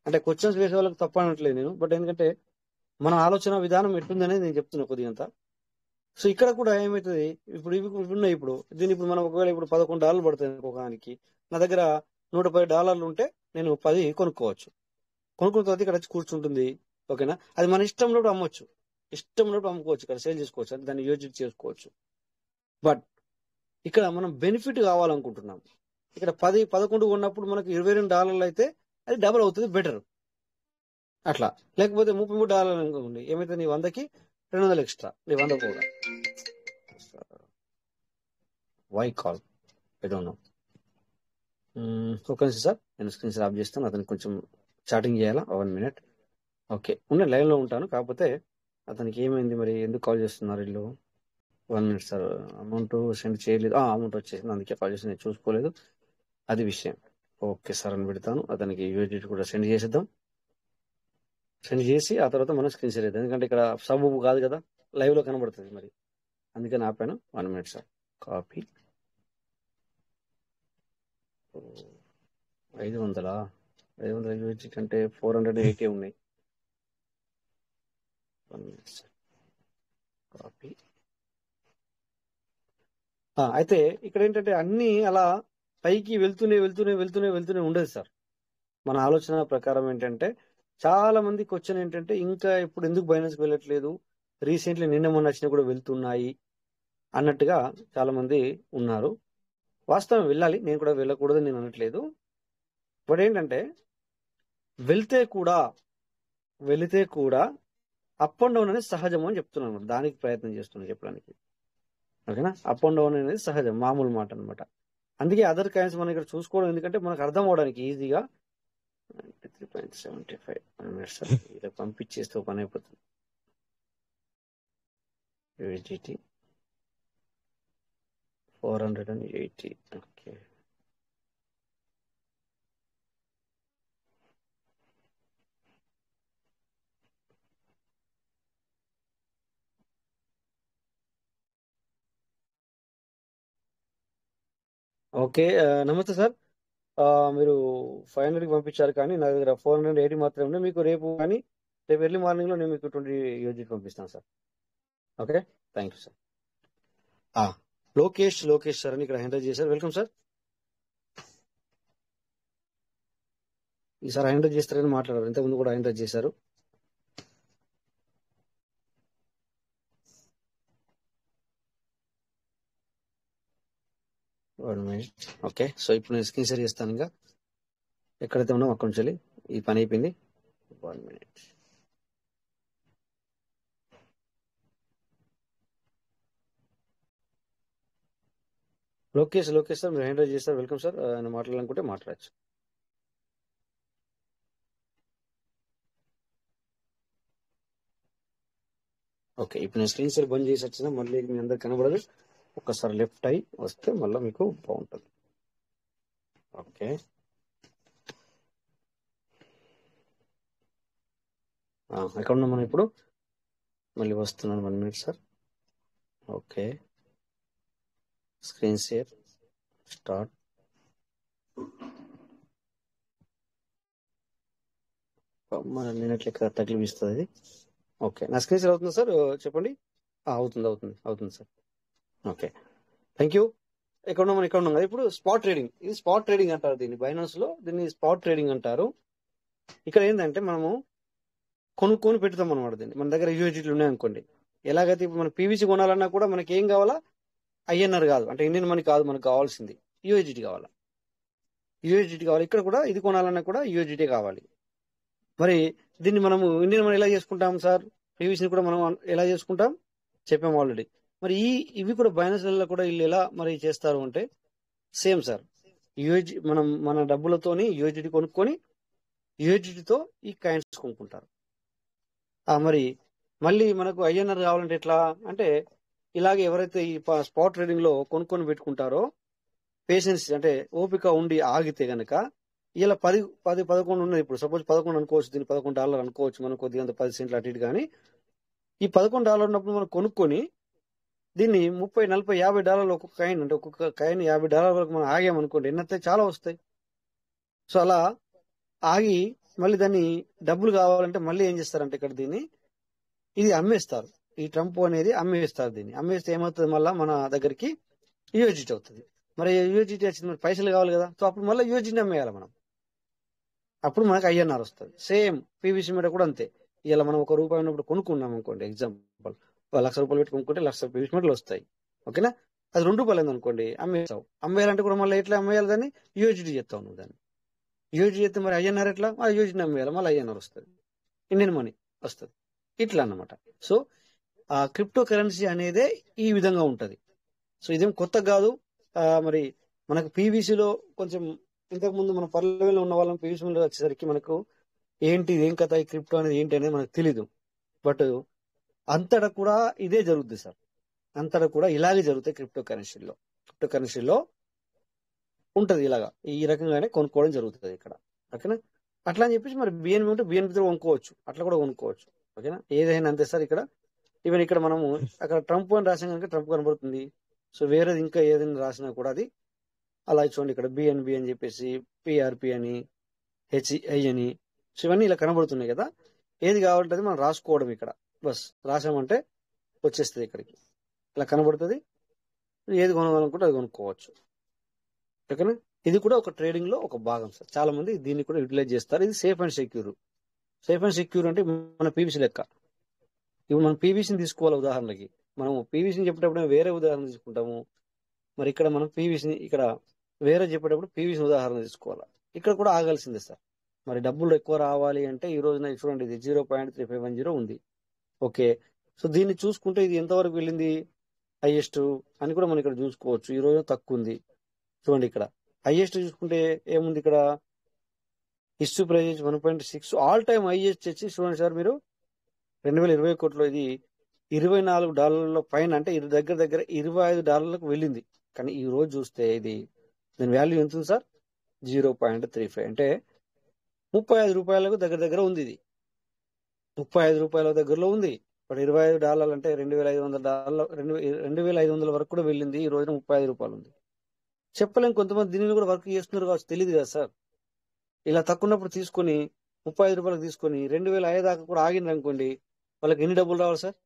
అంటే క్వశ్చన్స్ వేసే వాళ్ళకి తప్ప అనట్లేదు నేను, బట్ ఎందుకంటే మన ఆలోచన విధానం ఎట్టుందనేది నేను చెప్తున్నా కొద్దిగంత. సో ఇక్కడ కూడా ఏమవుతుంది, ఇప్పుడు ఇవి ఉన్నాయి. ఇప్పుడు దీన్ని ఇప్పుడు మనం ఒకవేళ ఇప్పుడు $11 పడుతుంది ఒక్కొక్కదానికి, నా దగ్గర $110 ఉంటే నేను 10 కొనుక్కోవచ్చు. కొనుక్కున్న తర్వాత ఇక్కడ వచ్చి కూర్చుంటుంది. ఓకేనా? అది మన ఇష్టంలో అమ్మొచ్చు, ఇష్టంలో అమ్ముకోవచ్చు, ఇక్కడ సేల్ చేసుకోవచ్చు, అది దాన్ని యూజ్ చేసుకోవచ్చు. బట్ ఇక్కడ మనం బెనిఫిట్ కావాలనుకుంటున్నాం. ఇక్కడ 11 కొన్నప్పుడు మనకు $22 అయితే అది డబుల్ అవుతుంది, బెటర్ అట్లా. లేకపోతే $33 అనుకోండి, ఏమైతే నీ 100కి 200 ఎక్స్ట్రా, నీ 100 కూడా. Why call I don't know. ఒక నిమిషం సార్, నేను స్క్రీన్ ఆఫ్ చేస్తాను. అతనికి కొంచెం చాటింగ్ చేయాలా, 1 minute. ఓకే, ఉన్న లైన్లో ఉంటాను. కాకపోతే అతనికి ఏమైంది మరి, ఎందుకు కాల్ చేస్తున్నారు వీళ్ళు? 1 minute సార్. అమౌంట్ సెండ్ చేయలేదు, అమౌంట్ వచ్చేసింది, అందుకే కాల్ చేసి నేను చూసుకోలేదు, అది విషయం. ఓకే సార్ అని పెడతాను. అతనికి యూజీ కూడా సెండ్ చేసేద్దాం. సెండ్ చేసి ఆ తర్వాత మనం స్క్రీన్ షేర్ చేద్దాం, ఎందుకంటే ఇక్కడ సబ్ కాదు కదా, లైవ్లో కనబడుతుంది మరి, అందుకని ఆపాను. 1 minute సార్. కాపీ 500 యూజీ కంటే 480 ఉన్నాయి. 1 minute సార్. కాపీ. అయితే ఇక్కడ ఏంటంటే అన్ని అలా పైకి వెళ్తూనే ఉండదు సార్. మన ఆలోచన ప్రకారం ఏంటంటే చాలా మంది క్వశ్చన్ ఏంటంటే ఇంకా ఇప్పుడు ఎందుకు బైనాన్స్కి వెళ్ళట్లేదు, రీసెంట్లీ నిన్న మొన్న వచ్చినా కూడా వెళ్తున్నాయి అన్నట్టుగా చాలా మంది ఉన్నారు. వాస్తవం వెళ్ళాలి, నేను కూడా వెళ్ళకూడదు నేను అనట్లేదు. బట్ ఏంటంటే వెళితే కూడా అప్ అండ్ డౌన్ అనేది సహజం అని చెప్తున్నాను, దానికి ప్రయత్నం చేస్తున్నాను చెప్పడానికి. ఓకేనా? అప్ అండ్ డౌన్ అనేది సహజం, మామూలు మాట అనమాట. అందుకే అదర్ కాయిన్స్ మనం ఇక్కడ చూసుకోవడం, ఎందుకంటే మనకు అర్థం అవడానికి ఈజీగా. 93.75 ఇలా పంపించేస్తే ఒక పని అయిపోతుంది. యూఎస్డిటి 480. Okay, okay. నమస్తే సార్. మీరు 500కి పంపించారు, కానీ నా దగ్గర 480 మాత్రమే ఉన్నాయి. మీకు రేపు కానీ రేపు ఎర్లీ మార్నింగ్లో నేను మీకు 20 యూజీ పంపిస్తాను sir. Okay, thank you sir. Lokesh sir అని ఇక్కడ హ్యాండిల్ చేశారు. Welcome sir. ఈసారి హ్యాండిల్ చేస్తారని మాట్లాడారు, ఇంతకుముందు కూడా హ్యాండిల్ చేశారు. ఓకే, సో ఇప్పుడు నేను స్క్రీన్ షేర్ చేస్తాను. ఇంకా ఎక్కడైతే ఉన్నాం అక్కడి నుంచి ఈ పని అయిపోయింది. 1 minute. లోకేష్ సార్, మీరు హ్యాండిల్ చేస్తారు. Welcome sir. ఆయన మాట్లాడాలనుకుంటే మాట్లాడచ్చు. ఓకే, ఇప్పుడు నేను స్క్రీన్ షేర్ బంద్ చేసి వచ్చిన మళ్ళీ మీ అందరు కనబడదు. ఒక్కసారి లెఫ్ట్ అయి వస్తే మళ్ళీ మీకు బాగుంటుంది. ఓకే, ఎక్కడ ఉన్నాం మనం ఇప్పుడు? మళ్ళీ వస్తున్నాను, 1 minute sir. Okay, screen share start. మన నేను తగిలిపిస్తుంది ఇది. ఓకే, నా స్క్రీన్ షేర్ అవుతుంది సార్, చెప్పండి. అవుతుంది సార్. Okay, thank you. ఎక్కడ ఉన్నాం కదా ఇప్పుడు? Spot trading. ఇది స్పాట్ ట్రేడింగ్ అంటారు దీన్ని, బైనాన్స్ లో దీన్ని స్పాట్ ట్రేడింగ్ అంటారు. ఇక్కడ ఏంటంటే మనము కొనుక్కొని పెడతాం అనమాట దీన్ని. మన దగ్గర యూఎస్డీలు ఉన్నాయనుకోండి, ఎలాగైతే ఇప్పుడు మనం పీవీసీ కొనాలన్నా కూడా మనకి ఏం కావాలా? ఐఎన్ఆర్ కాదు, అంటే ఇండియన్ మనీ కాదు, మనకు కావాల్సింది యూఎస్డీ కావాలా. ఇక్కడ కూడా ఇది కొనాలన్నా కూడా యూఎస్డీ కావాలి. మరి దీన్ని మనము ఇండియన్ మనీ ఎలా చేసుకుంటాం సార్? పీవీసీని కూడా మనం ఎలా చేసుకుంటాం చెప్పాము ఆల్రెడీ. మరి ఇవి కూడా బైనాన్స్లలో కూడా వీళ్ళు ఎలా మరి చేస్తారు అంటే సేమ్ సార్. మన డబ్బులతోని యూఎస్డీ కొనుక్కొని యూఎస్డీతో ఈ కాయిన్స్ కొనుక్కుంటారు. మరి మళ్ళీ మనకు ఐఎన్ఆర్ కావాలంటే ఎట్లా అంటే, ఇలాగే ఎవరైతే ఈ స్పాట్ ట్రేడింగ్ లో కొనుక్కొని పెట్టుకుంటారో, పేషెన్స్ అంటే ఓపిక ఉండి ఆగితే గనక, ఇలా 10-11 ఉన్నది. ఇప్పుడు సపోజ్ 11 అనుకోవచ్చు, దీన్ని $11 అనుకోవచ్చు, మనం కొద్దిగా 10 సెంట్లు అటు ఇటు. కానీ ఈ $11 ఉన్నప్పుడు మనం కొనుక్కొని దీన్ని $30, $40, $50 ఒక్కొక్క కాయిన్, అంటే ఒక్కొక్క కాయిన్ $50 వరకు మనం ఆగామనుకోండి, ఎన్నైతే చాలా వస్తాయి. సో అలా ఆగి మళ్ళీ దాన్ని డబ్బులు కావాలంటే మళ్ళీ ఏం చేస్తారంటే ఇక్కడ ఇది అమ్మేస్తారు. ఈ ట్రంప్ అనేది అమ్మేస్తారు. దీన్ని అమ్మేస్తే ఏమవుతుంది? మళ్ళీ మన దగ్గరికి యూఎస్డీ అవుతుంది. మరి యూఎస్డీ వచ్చింది, మరి పైసలు కావాలి కదా. సో అప్పుడు మళ్ళీ యూఎస్డీని అమ్మేయాలి మనం, అప్పుడు మనకు ఐఎన్ఆర్ వస్తుంది. సేమ్ పీవీసీ మీద కూడా అంతే. ఇలా మనం ₹1 ఉన్నప్పుడు కొనుక్కున్నాం అనుకోండి, ఎగ్జాంపుల్ ₹1,00,000 పెట్టి కొనుక్కుంటే 1,00,000 పీవీసీ మీటర్లు వస్తాయి. ఓకేనా? అది ₹2 అయింది అనుకోండి, అమ్మేస్తావు. అమ్మేయాలంటే కూడా మళ్ళీ ఎట్లా అమ్మేయాలి? దాన్ని యూఎస్డీ చేస్తావు నువ్వు. దాన్ని యూఎస్డీ చేస్తే మరి ఐఎన్ఆర్ ఎట్లా? యూఎస్డీని అమ్మేయాలి, మళ్ళీ ఐఎన్ఆర్ వస్తుంది, ఇండియన్ మనీ వస్తుంది. ఇట్లా అన్నమాట. సో ఆ క్రిప్టో కరెన్సీ అనేదే ఈ విధంగా ఉంటది. సో ఇదేం కొత్త కాదు. మరి మనకు పీవీసీలో కొంచెం ఇంతకు ముందు మన పల్లెలో ఉన్న వాళ్ళం పీవీసీ వచ్చేసరికి మనకు ఏంటి ఏం కథ, ఈ క్రిప్టో అనేది ఏంటి అనేది మనకు తెలీదు. బట్ అంతటా కూడా ఇదే జరుగుతుంది సార్. అంతటా కూడా ఇలాగే జరుగుతాయి క్రిప్టో కరెన్సీలో ఉంటది. ఇలాగా ఈ రకంగానే కొనుక్కోవడం జరుగుతుంది ఇక్కడ. ఓకేనా? అట్లా అని చెప్పేసి మరి బిఎన్బి ఉంటే బిఎన్బితో కొనుక్కోవచ్చు, అట్లా కూడా కొనుక్కోవచ్చు. ఓకేనా? ఏదైనా అంతే సార్. ఇక్కడ ఈవెన్ ఇక్కడ మనము అక్కడ ట్రంప్ అని రాసిన కనుక ట్రంప్ కనబడుతుంది. సో వేరేది ఇంకా ఏదైనా రాసినా కూడా అది అలా చూడండి. ఇక్కడ బిఎన్బి అని చెప్పేసి, పిఆర్పి అని, హెచ్ఐ అని, సో ఇవన్నీ ఇలా కనబడుతున్నాయి కదా. ఏది కావాలంటే అది మనం రాసుకోవడం. ఇక్కడ బస్ రాసామంటే వచ్చేస్తుంది ఇక్కడికి, ఇలా కనబడుతుంది. ఏది కొనాలనుకుంటే అది కొనుక్కోవచ్చు. ఓకేనా? ఇది కూడా ఒక ట్రేడింగ్ లో ఒక భాగం సార్. చాలా మంది దీన్ని కూడా యూటిలైజ్ చేస్తారు. ఇది సేఫ్ అండ్ సెక్యూర్ అంటే మన పీవీసీ లెక్క. ఇప్పుడు మనం పీవీసీని తీసుకోవాలి ఉదాహరణకి. మనం పీవీసీని చెప్పేటప్పుడు వేరే ఉదాహరణ తీసుకుంటాము. మరి ఇక్కడ మనం పీవీసీని ఇక్కడ వేరే చెప్పేటప్పుడు పీవీసీ ఉదాహరణ తీసుకోవాలి. ఇక్కడ కూడా ఆగాల్సిందే సార్. మరి డబ్బులు ఎక్కువ రావాలి అంటే ఈ రోజున చూడండి, ఇది 0.3510 ఉంది. ఓకే, సో దీన్ని చూసుకుంటే ఇది ఎంతవరకు వెళ్ళింది హైయెస్ట్ అని కూడా మనం ఇక్కడ చూసుకోవచ్చు. ఈ రోజు తక్కువ ఉంది చూడండి. ఇక్కడ హైయెస్ట్ చూసుకుంటే ఏముంది? ఇక్కడ issue price 1.6 all time highest వచ్చి చూడండి సార్ మీరు 2021లో ఇది $24 పైన, అంటే ఇది దగ్గర $25 వెళ్ళింది. కానీ ఈ రోజు చూస్తే ఇది దాని వాల్యూ ఎంత ఉంది సార్? 0.35, అంటే $35 దగ్గర ఉంది. ఇది $35 దగ్గరలో ఉంది. ఇప్పుడు $25 అంటే $2,500, 2,500 వరకు కూడా వెళ్ళింది. ఈ రోజున $35 ఉంది. చెప్పలేం, కొంతమంది దీనిని కూడా వర్క్ చేస్తున్నారు కావచ్చు, తెలియదు కదా సార్. ఇలా తక్కువ ఉన్నప్పుడు తీసుకొని $35 తీసుకొని 2,005 దాకా కూడా ఆగింది అనుకోండి, వాళ్ళకి ఎన్ని డబ్బులు రావాలి సార్?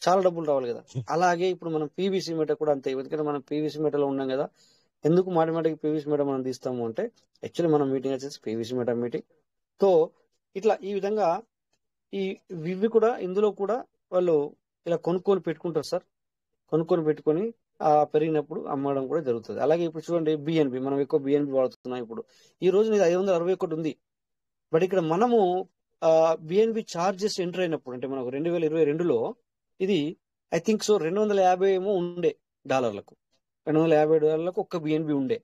చాలా డబ్బులు రావాలి కదా. అలాగే ఇప్పుడు మనం పీవీసీ మీటర్ కూడా అంతే. ఎందుకంటే మనం పీవీసీ మీటర్లో ఉన్నాం కదా. ఎందుకు మాటిమాటికి పీవీసీ మీటర్ మనం తీస్తాము అంటే, యాక్చువల్లీ మనం మీటింగ్ వచ్చేసి పీవీసీ మీటర్ మీటింగ్. సో ఇట్లా ఈ విధంగా ఇవి కూడా ఇందులో కూడా వాళ్ళు ఇలా కొనుక్కొని పెట్టుకుంటారు సార్. కొనుక్కొని పెట్టుకొని పెరిగినప్పుడు అమ్మడం కూడా జరుగుతుంది. అలాగే ఇప్పుడు చూడండి బిఎన్బి, మనం ఎక్కువ బిఎన్బి వాడుతున్నాం. ఇప్పుడు ఈ రోజు ఇది 561 ఉంది. బట్ ఇక్కడ మనము బిఎన్బి చార్జెస్ ఎంటర్ అయినప్పుడు, అంటే మనకు 2022లో ఇది ఐ థింక్ సో 250 ఏమో ఉండే డాలర్లకు, $250 ఒక్క బిఎన్బి ఉండే.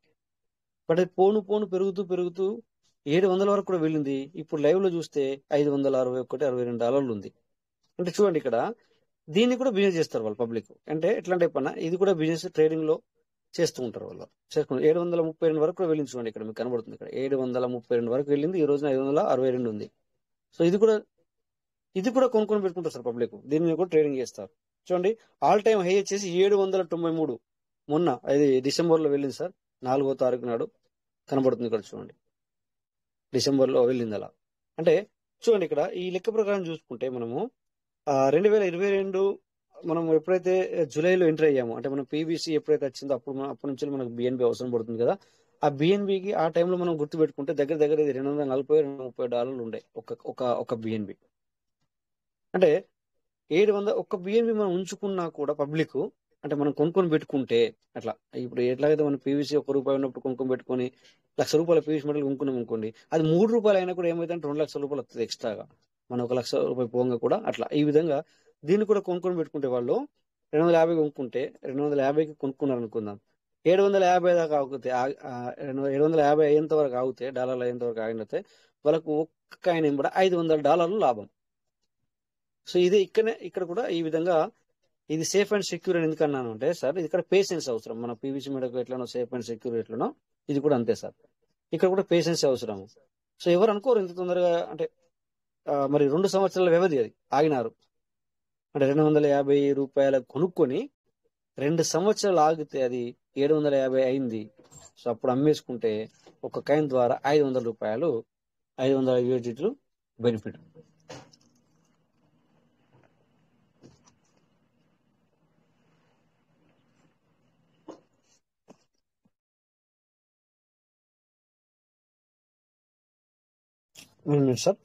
బట్ అది పోను పెరుగుతూ 700 వరకు కూడా వెళ్ళింది. ఇప్పుడు లైవ్ లో చూస్తే $561-62 ఉంది. అంటే చూడండి ఇక్కడ దీన్ని కూడా బిజినెస్ చేస్తారు వాళ్ళు పబ్లిక్. అంటే ఎట్లాంటి పన్నా ఇది కూడా బిజినెస్ ట్రేడింగ్ లో చేస్తూ ఉంటారు వాళ్ళు. చేసుకుంటారు. 732 వరకు కూడా వెళ్ళింది. చూడండి ఇక్కడ మీకు కనబడుతుంది. ఇక్కడ 732 వరకు వెళ్ళింది. ఈ రోజున 562 ఉంది. సో ఇది కూడా ఇది కూడా కొనుక్కొని పెట్టుకుంటారు సార్ పబ్లిక్, దీని మీద కూడా ట్రేడింగ్ చేస్తారు. చూడండి ఆల్ టైమ్ హై వచ్చేసి 793 మొన్న అది డిసెంబర్ లో వెళ్ళింది సార్, 4వ తారీఖు నాడు కనబడుతుంది ఇక్కడ చూడండి, డిసెంబర్ లో వెళ్ళింది అలా. అంటే చూడండి ఇక్కడ ఈ లెక్క ప్రకారం చూసుకుంటే మనము 2022 మనం ఎప్పుడైతే జూలైలో ఎంటర్ అయ్యామో, అంటే మనం పీవీసీ ఎప్పుడైతే వచ్చిందో అప్పటి నుంచి మనకు బిఎన్బి అవసరం పడుతుంది కదా. ఆ బిఎన్బికి ఆ టైంలో మనం గుర్తు పెట్టుకుంటే దగ్గర దగ్గర ఇది $240-230 ఉండే ఒక బిఎన్బి. అంటే 700 ఒక్క బిఎన్బి మనం ఉంచుకున్నా కూడా పబ్లిక్, అంటే మనం కొనుక్కొని పెట్టుకుంటే అట్లా, ఇప్పుడు ఎట్లాగైతే మనం పీవీసీ ₹1 ఉన్నప్పుడు కొనుక్కొని పెట్టుకొని ₹1,00,000 పీవీసీ మెటల్ కొనుక్కున్నాం అనుకోండి, అది ₹3 అయినా కూడా ఏమైతే ₹2,00,000 వస్తుంది ఎక్స్ట్రాగా, మనం ₹1,00,000 పోగా కూడా అట్లా. ఈ విధంగా దీన్ని కూడా కొనుక్కొని పెట్టుకుంటే వాళ్ళు 250 కొనుక్కుంటే 250కి కొనుక్కున్నారు అనుకుందాం, 750 దాకా ఆగితే 750 అయ్యేంత వరకు ఆగితే, డాలర్లు అయ్యేంత వరకు ఆగితే వాళ్ళకు ఒక్క కాయిన్ కూడా $500 లాభం. సో ఇది ఇక్కడ కూడా ఈ విధంగా ఇది సేఫ్ అండ్ సెక్యూర్ అని ఎందుకు అన్నాను అంటే సార్, ఇది ఇక్కడ పేషెన్స్ అవసరం. మన పీవీసీ మీడకు ఎట్లనో సేఫ్ అండ్ సెక్యూర్ ఎట్లనో ఇది కూడా అంతే సార్, ఇక్కడ కూడా పేషెన్స్ అవసరం. సో ఎవరు అనుకోరు ఇంత తొందరగా, అంటే మరి 2 సంవత్సరాల వ్యవధి అది ఆగినారు, అంటే $250 కొనుక్కొని 2 సంవత్సరాలు ఆగితే అది 750 అయింది. సో అప్పుడు అమ్మేసుకుంటే ఒక కాయిన్ ద్వారా $500 $500 బెనిఫిట్. సార్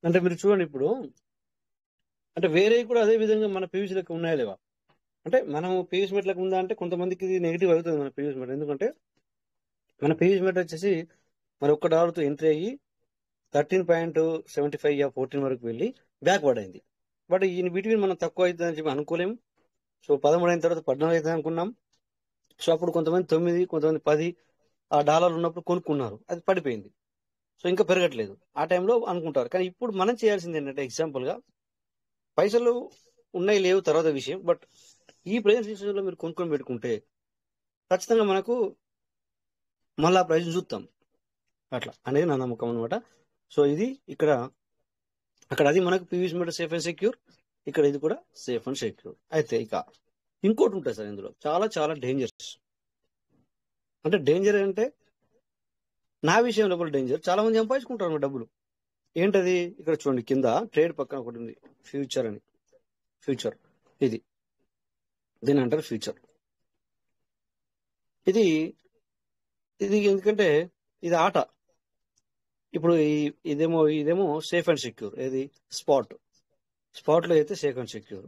అంటే మీరు చూడండి ఇప్పుడు, అంటే వేరే కూడా అదే విధంగా మన పీవీసీ లెక్క ఉన్నాయా లేవా, అంటే మనం పీవీసీ మెట్ లెక్క ఉందా అంటే కొంతమందికి ఇది నెగిటివ్ అవుతుంది మన పీవీసీ మెట్. ఎందుకంటే మన పీవీసీ మెట్ వచ్చేసి మరి $1 ఎంట్రీ అయ్యి 13.75 14 వరకు వెళ్ళి బ్యాక్ పడైంది. బట్ ఈ బిట్వీన్ మనం తక్కువ అవుతుంది అని చెప్పి అనుకోలేము. సో 13 అయిన తర్వాత 14 అవుతుంది అనుకున్నాం. సో అప్పుడు కొంతమంది 9, కొంతమంది 10 ఆ డాలర్లు ఉన్నప్పుడు కొనుక్కున్నారు, అది పడిపోయింది. సో ఇంకా పెరగట్లేదు ఆ టైంలో అనుకుంటారు. కానీ ఇప్పుడు మనం చేయాల్సింది ఏంటంటే, ఎగ్జాంపుల్గా పైసలు ఉన్నాయి లేవు తర్వాత విషయం, బట్ ఈ ప్రైస్ సిచ్యువేషన్లో మీరు కొనుక్కొని పెట్టుకుంటే ఖచ్చితంగా మనకు మళ్ళీ ఆ ప్రైస్ చూస్తాం అట్లా అనేది నా నమ్మకం అనమాట. సో ఇది ఇక్కడ అక్కడ అది మనకు PVC meter safe and secure, ఇక్కడ ఇది కూడా సేఫ్ అండ్ సెక్యూర్. అయితే ఇక ఇంకోటి ఉంటుంది సార్ ఇందులో చాలా చాలా డేంజర్స్. అంటే డేంజర్ అంటే నా విషయంలో కూడా డేంజర్, చాలా మంది సంపాదించుకుంటారు డబ్బులు. ఏంటది ఇక్కడ చూడండి, కింద ట్రేడ్ పక్కన ఒకటి ఉంది ఫ్యూచర్ అని, ఫ్యూచర్ ఇది దీని అంటారు ఫ్యూచర్. ఇది ఎందుకంటే ఇది ఆట. ఇప్పుడు ఇదేమో సేఫ్ అండ్ సెక్యూర్, ఏది స్పాట్ లో అయితే సేఫ్ అండ్ సెక్యూర్.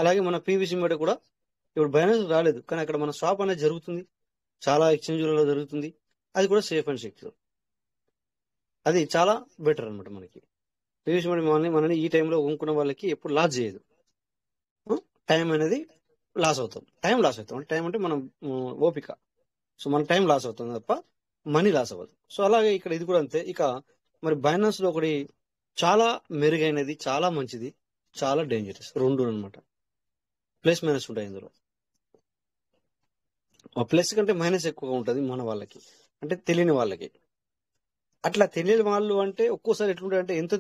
అలాగే మన పీవీసీ మీద కూడా ఇప్పుడు బైనాన్స్ రాలేదు, కానీ అక్కడ మన స్వాప్ అనేది జరుగుతుంది, చాలా ఎక్స్చేంజ్లలో జరుగుతుంది, అది కూడా సేఫ్ అండ్ సెక్యూర్. అది చాలా బెటర్ అనమాట. మనకి పీవీసీ మీద మనని ఈ టైంలో కొనుక్కున్న వాళ్ళకి ఎప్పుడు లాస్ చేయదు. టైం అనేది లాస్ అవుతాం, అంటే టైం అంటే మనం ఓపిక. సో మన టైం లాస్ అవుతుంది తప్ప మనీ లాస్ అవ్వదు. సో అలాగే ఇక్కడ ఇది కూడా అంతే. ఇక మరి బైనాన్స్ లో ఒకటి చాలా మెరుగైనది, చాలా మంచిది, చాలా డేంజరస్, రెండు అనమాట. ప్లస్ మైనస్ ఉంటాయి ఇందులో. ప్లస్ కంటే మైనస్ ఎక్కువగా ఉంటుంది మన వాళ్ళకి, అంటే తెలియని వాళ్ళకి. అట్లా తెలియని వాళ్ళు అంటే ఒక్కోసారి ఎట్లుంటాయి అంటే, ఎంత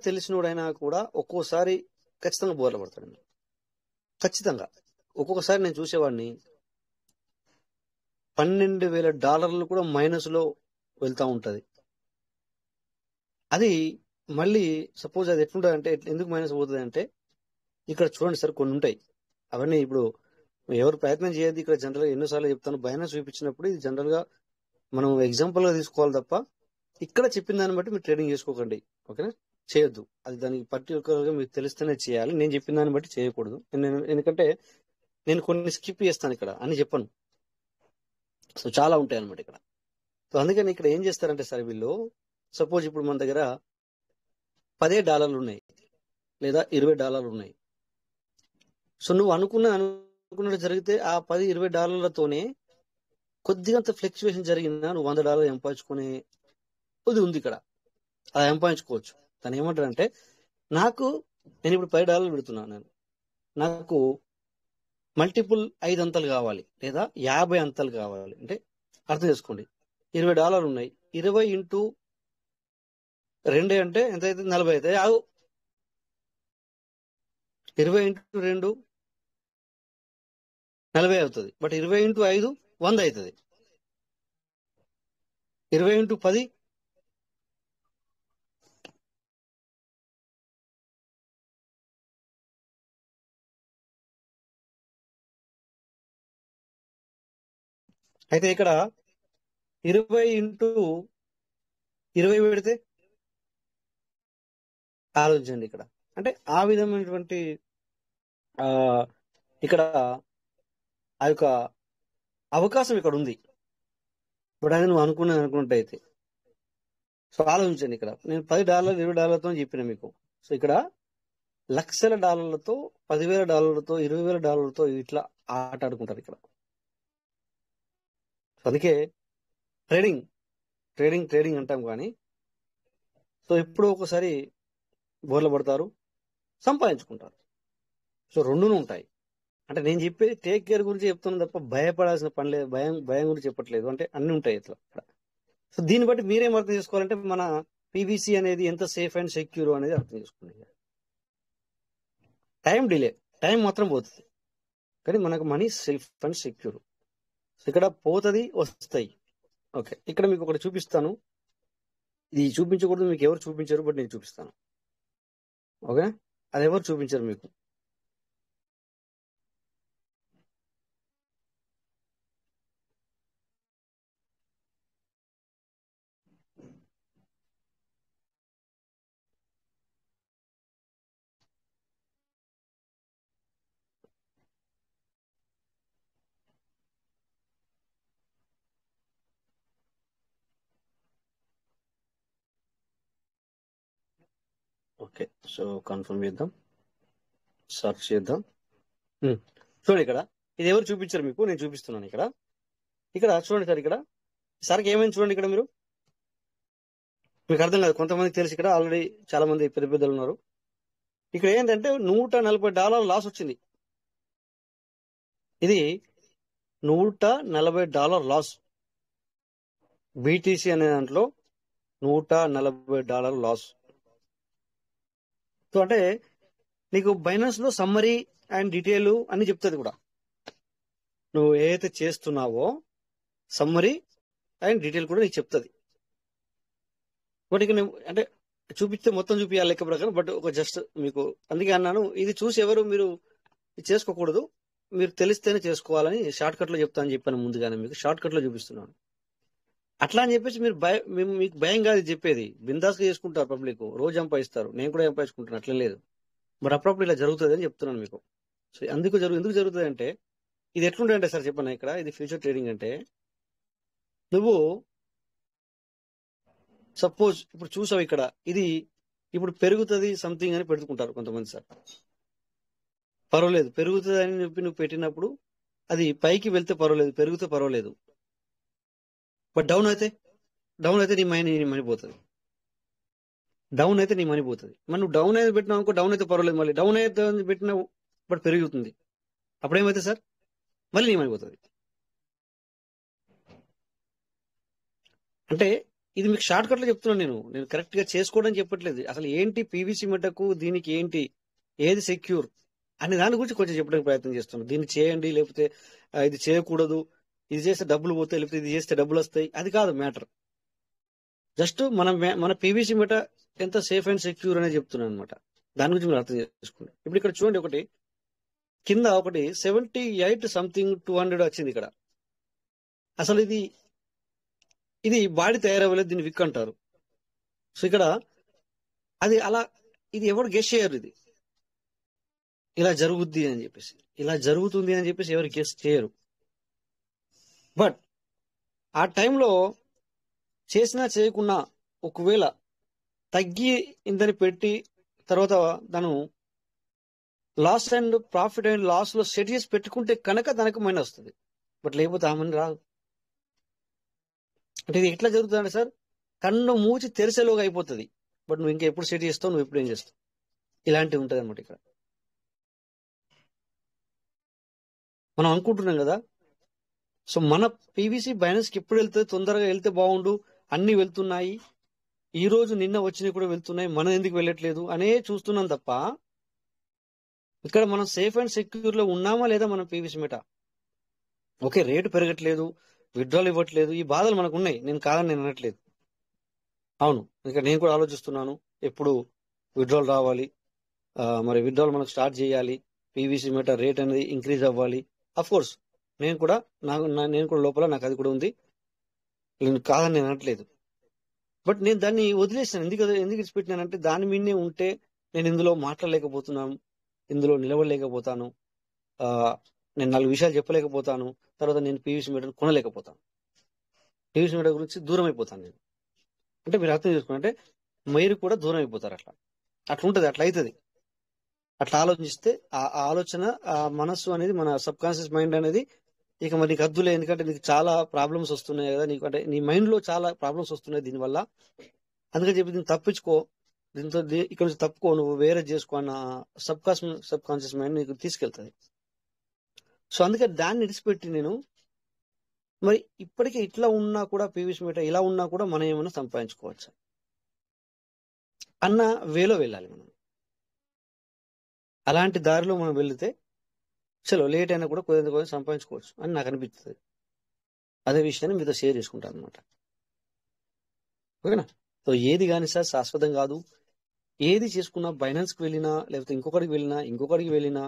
తెలిసినోడైనా కూడా ఒక్కోసారి ఖచ్చితంగా బోర్ల పడతాడు. ఖచ్చితంగా ఒక్కొక్కసారి నేను చూసేవాడిని $12,000 కూడా మైనస్ లో వెళ్తా ఉంటది. అది మళ్ళీ సపోజ్ అది ఎట్లుంటుంది అంటే, ఎందుకు మైనస్ పోతుంది అంటే, ఇక్కడ చూడండి సార్ కొన్ని ఉంటాయి, అవన్నీ ఇప్పుడు ఎవరు ప్రయత్నం చేయదు. ఇక్కడ జనరల్ గా ఎన్నోసార్లు చెప్తాను, బైనాన్స్ చూపించినప్పుడు ఇది జనరల్ గా మనం ఎగ్జాంపుల్ గా తీసుకోవాలి తప్ప ఇక్కడ చెప్పిన దాన్ని బట్టి మీరు ట్రేడింగ్ చేసుకోకండి, ఓకేనా? చేయొద్దు. అది దానికి పర్టికులర్ గా మీకు తెలిస్తేనే చేయాలి, నేను చెప్పిన దాన్ని బట్టి చేయకూడదు. ఎందుకంటే నేను కొన్ని స్కిప్ చేస్తాను, ఇక్కడ అని చెప్పను. సో చాలా ఉంటాయి అనమాట ఇక్కడ. సో అందుకని ఇక్కడ ఏం చేస్తారంటే సార్, వీళ్ళు సపోజ్ ఇప్పుడు మన దగ్గర $10 ఉన్నాయి, లేదా $20 ఉన్నాయి. సో నువ్వు అనుకున్నట్టు జరిగితే ఆ $10-20తోనే కొద్దిగంత ఫ్లక్చువేషన్ జరిగినా నువ్వు $100 సంపాదించుకునే ఇది ఉంది ఇక్కడ. అది సంపాదించుకోవచ్చు. తను ఏమంటాడంటే నేను ఇప్పుడు $10 పెడుతున్నాను, నాకు మల్టిపుల్ 5 అంతలు కావాలి లేదా 50 అంతలు కావాలి అంటే అర్థం చేసుకోండి. $20 ఉన్నాయి, 20 ఇంటూ 2 అంటే ఎంత అవుతుంది? 40 అవుతాయి. 20 ఇంటూ 2 40 అవుతుంది. బట్ 20 ఇంటూ 5 100 అవుతుంది. 20 ఇంటూ 10 అయితే ఇక్కడ 20 ఇంటూ 20 పెడితే ఆలోచించండి. ఇక్కడ అంటే ఆ విధమైనటువంటి ఆ ఇక్కడ ఆ యొక్క అవకాశం ఇక్కడ ఉంది. బట్ అది నువ్వు అనుకున్నట్టయితే సో ఆలోచించండి. ఇక్కడ నేను $10 $20తో చెప్పిన మీకు. సో ఇక్కడ లక్షల డాలర్లతో, $10,000 $20,000 ఇట్లా ఆట ఆడుకుంటారు ఇక్కడ. అందుకే ట్రేడింగ్ అంటాం. కానీ సో ఎప్పుడో ఒకసారి బోర్ల పడతారు, సంపాదించుకుంటారు. సో రెండును ఉంటాయి. అంటే నేను చెప్పేది టేక్ కేర్ గురించి చెప్తున్నాను తప్ప భయపడాల్సిన పని లేదు, భయం గురించి చెప్పట్లేదు. అంటే అన్ని ఉంటాయి ఇట్లా. సో దీన్ని బట్టి మీరేం అర్థం చేసుకోవాలంటే మన పీవీసీ అనేది ఎంత సేఫ్ అండ్ సెక్యూర్ అనేది అర్థం చేసుకోండి. టైం మాత్రం పోతుంది, కానీ మనకు మనీ సేఫ్ అండ్ సెక్యూర్. ఇక్కడ పోతుంది, వస్తాయి. ఓకే, ఇక్కడ మీకు ఒకటి చూపిస్తాను. ఇది చూపించకూడదు, మీకు ఎవరు చూపించారు, బట్ నేను చూపిస్తాను. ఓకే, అది ఎవరు చూపించారు మీకు? ఓకే, సో కన్ఫర్మ్ చేద్దాం, సర్చ్ చేద్దాం. చూడండి, ఇక్కడ ఇది ఎవరు చూపించారు మీకు? నేను చూపిస్తున్నాను. ఇక్కడ చూడండి సార్. ఇక్కడ సార్కి ఏమైంది చూడండి. ఇక్కడ మీకు అర్థం కాదు, కొంతమందికి తెలిసి ఇక్కడ ఆల్రెడీ చాలా మంది పెద్దలు ఉన్నారు. ఇక్కడ ఏంటంటే $140 లాస్ వచ్చింది. ఇది $140 లాస్. బీటీసీ అనే దాంట్లో $140 లాస్. సో అంటే నీకు బైనాన్స్ లో సమ్మరీ అండ్ డీటెయిల్ అన్ని చెప్తుంది కూడా. నువ్వు ఏదైతే చేస్తున్నావో సమ్మరీ అండ్ డీటెయిల్ కూడా నీకు చెప్తుంది. బట్ ఇక నువ్వు అంటే చూపిస్తే మొత్తం చూపించాలి లెక్క ప్రకారం. బట్ ఒక జస్ట్ మీకు అందుకే అన్నాను, ఇది చూసి ఎవరు మీరు చేసుకోకూడదు, మీరు తెలిస్తేనే చేసుకోవాలని షార్ట్ కట్ లో చెప్తా అని చెప్పాను ముందుగానే. మీకు షార్ట్ కట్ లో చూపిస్తున్నాను. అట్లా అని చెప్పేసి మీకు భయం కాదు చెప్పేది. బిందాస్గా చేసుకుంటారు పబ్లిక్, రోజు సంపాదిస్తారు. నేను కూడా సంపాదించుకుంటాను, అట్లా లేదు. బట్ అప్పుడప్పుడు ఇలా జరుగుతుంది అని చెప్తున్నాను మీకు. సో ఎందుకు జరుగుతుంది అంటే ఇది ఎట్లుంటుంది అంటే సార్ చెప్పాను, ఇక్కడ ఇది ఫ్యూచర్ ట్రేడింగ్ అంటే నువ్వు సపోజ్ ఇప్పుడు చూసావు, ఇక్కడ ఇది ఇప్పుడు పెరుగుతుంది సంథింగ్ అని పెట్టుకుంటారు కొంతమంది. సార్ పర్వాలేదు, పెరుగుతుంది అని చెప్పి నువ్వు పెట్టినప్పుడు అది పైకి వెళ్తే పర్వాలేదు, పెరిగితే పర్వాలేదు. బట్ డౌన్ అయితే నీ మనీ పోతుంది. మరి నువ్వు డౌన్ అయితే పెట్టినావు అనుకో, డౌన్ అయితే పర్వాలేదు. మళ్ళీ డౌన్ అయితే పెట్టినావు బట్ పెరుగుతుంది, అప్పుడేమైతే సార్ మళ్ళీ నీ మనీ పోతుంది. అంటే ఇది మీకు షార్ట్ కట్ లో చెప్తున్నాను. నేను కరెక్ట్ గా చేసుకోవడం చెప్పట్లేదు. అసలు ఏంటి పీవీసీ మెటకు, దీనికి ఏంటి, ఏది సెక్యూర్ అనే దాని గురించి కొంచెం చెప్పడానికి ప్రయత్నం చేస్తున్నాను. దీన్ని చేయండి, లేకపోతే ఇది చేయకూడదు, ఇది చేస్తే డబ్బులు పోతాయి, లేకపోతే ఇది చేస్తే డబ్బులు వస్తాయి, అది కాదు మ్యాటర్. జస్ట్ మన పీవీసీ మెట ఎంత సేఫ్ అండ్ సెక్యూర్ అనేది చెప్తున్నాను అనమాట. దాని గురించి మీరు అర్థం చేసుకోండి. ఇప్పుడు ఇక్కడ చూడండి, కింద 78 సంథింగ్ 200 వచ్చింది ఇక్కడ. అసలు ఇది బాడీ తయారవ్వలేదు, దీన్ని విక్ అంటారు. సో ఇక్కడ అది అలా, ఇది ఎవరు గెస్ చేయరు. ఇది ఇలా జరుగుద్ది అని చెప్పేసి, ఇలా జరుగుతుంది అని చెప్పేసి ఎవరు గెస్ చేయరు. బట్ ఆ టైంలో చేసినా చేయకున్నా ఒకవేళ తగ్గిందని పెట్టి తర్వాత తను loss and profit and loss లో సెట్ చేసి పెట్టుకుంటే కనుక దానికి మైనస్ వస్తుంది. బట్ లేకపోతే ఆ మనీ రాదు. అంటే ఇది ఎట్లా జరుగుతుందంటే సార్, కన్ను మూచి తెరిసేలోగా అయిపోతుంది. బట్ నువ్వు ఇంకా ఎప్పుడు సెట్ చేస్తావు, నువ్వు ఎప్పుడు ఏం చేస్తావు, ఇలాంటివి ఉంటుంది అనమాట. ఇక్కడ మనం అనుకుంటున్నాం కదా, సో మన పీవీసీ బైనాన్స్కి ఎప్పుడు వెళ్తుంది, తొందరగా వెళ్తే బాగుండు, అన్ని వెళ్తున్నాయి, ఈ రోజు నిన్న వచ్చినవి కూడా వెళ్తున్నాయి, మనం ఎందుకు వెళ్ళట్లేదు అనే చూస్తున్నాం తప్ప ఇక్కడ మనం సేఫ్ అండ్ సెక్యూర్ లో ఉన్నామా లేదా మనం పీవీసీ మెటా. ఓకే, రేటు పెరగట్లేదు, విత్డ్రాల్ ఇవ్వట్లేదు, ఈ బాధలు మనకు ఉన్నాయి, నేను కాదని నేను అనట్లేదు. అవును, ఇక్కడ నేను కూడా ఆలోచిస్తున్నాను ఎప్పుడు విత్డ్రాల్ రావాలి, మరి విత్డ్రాల్ మనకు స్టార్ట్ చేయాలి, పీవీసీ మెటా రేట్ అనేది ఇంక్రీజ్ అవ్వాలి. అఫ్ కోర్స్ నేను కూడా నేను కూడా లోపల నాకు అది కూడా ఉంది, నేను కాదని నేను అనట్లేదు. బట్ నేను దాన్ని వదిలేసాను. ఎందుకు విడిచిపెట్టినానంటే దాని మీదనే ఉంటే నేను ఇందులో మాట్లాడలేకపోతున్నాను, ఇందులో నిలబడలేకపోతాను, నేను 4 విషయాలు చెప్పలేకపోతాను, తర్వాత నేను పీవీసీ మీటర్ కొనలేకపోతాను, పీవీసీ మీటర్ గురించి దూరం అయిపోతాను నేను. అంటే మీరు అర్థం చేసుకుంటే మీరు కూడా దూరం అయిపోతారు. అట్లా ఉంటుంది, అట్లా అవుతుంది. అట్లా ఆలోచిస్తే ఆ ఆలోచన, ఆ మనస్సు అనేది, మన సబ్ కాన్షియస్ మైండ్ అనేది ఇక మరి నీకు అద్దులే, ఎందుకంటే నీకు చాలా ప్రాబ్లమ్స్ వస్తున్నాయి కదా, నీకు అంటే నీ మైండ్ లో చాలా ప్రాబ్లమ్స్ వస్తున్నాయి దీనివల్ల, అందుకని చెప్పి దీన్ని తప్పించుకో, దీంతో ఇక్కడ నుంచి తప్పుకో, నువ్వు వేరే చేసుకో అన్న సబ్ కాన్షియస్ మైండ్ నీకు తీసుకెళ్తుంది. సో అందుకే దాన్ని విడిచిపెట్టి నేను మరి ఇప్పటికే ఇట్లా ఉన్నా కూడా పీవీసీ మీటర్ ఇలా ఉన్నా కూడా మనం ఏమైనా సంపాదించుకోవచ్చు అన్న వేలో వెళ్ళాలి మనం. అలాంటి దారిలో మనం వెళితే చలో లేట్ అయినా కూడా కొంచెం సంపాదించుకోవచ్చు అని నాకు అనిపిస్తుంది. అదే విషయాన్ని మీతో షేర్ చేసుకుంటాను అనమాట. ఓకేనా? సో ఏది కానీ సార్ శాశ్వతం కాదు. ఏది చేసుకున్నా, బైనాన్స్కి వెళ్ళినా, లేకపోతే ఇంకొకరికి వెళ్ళినా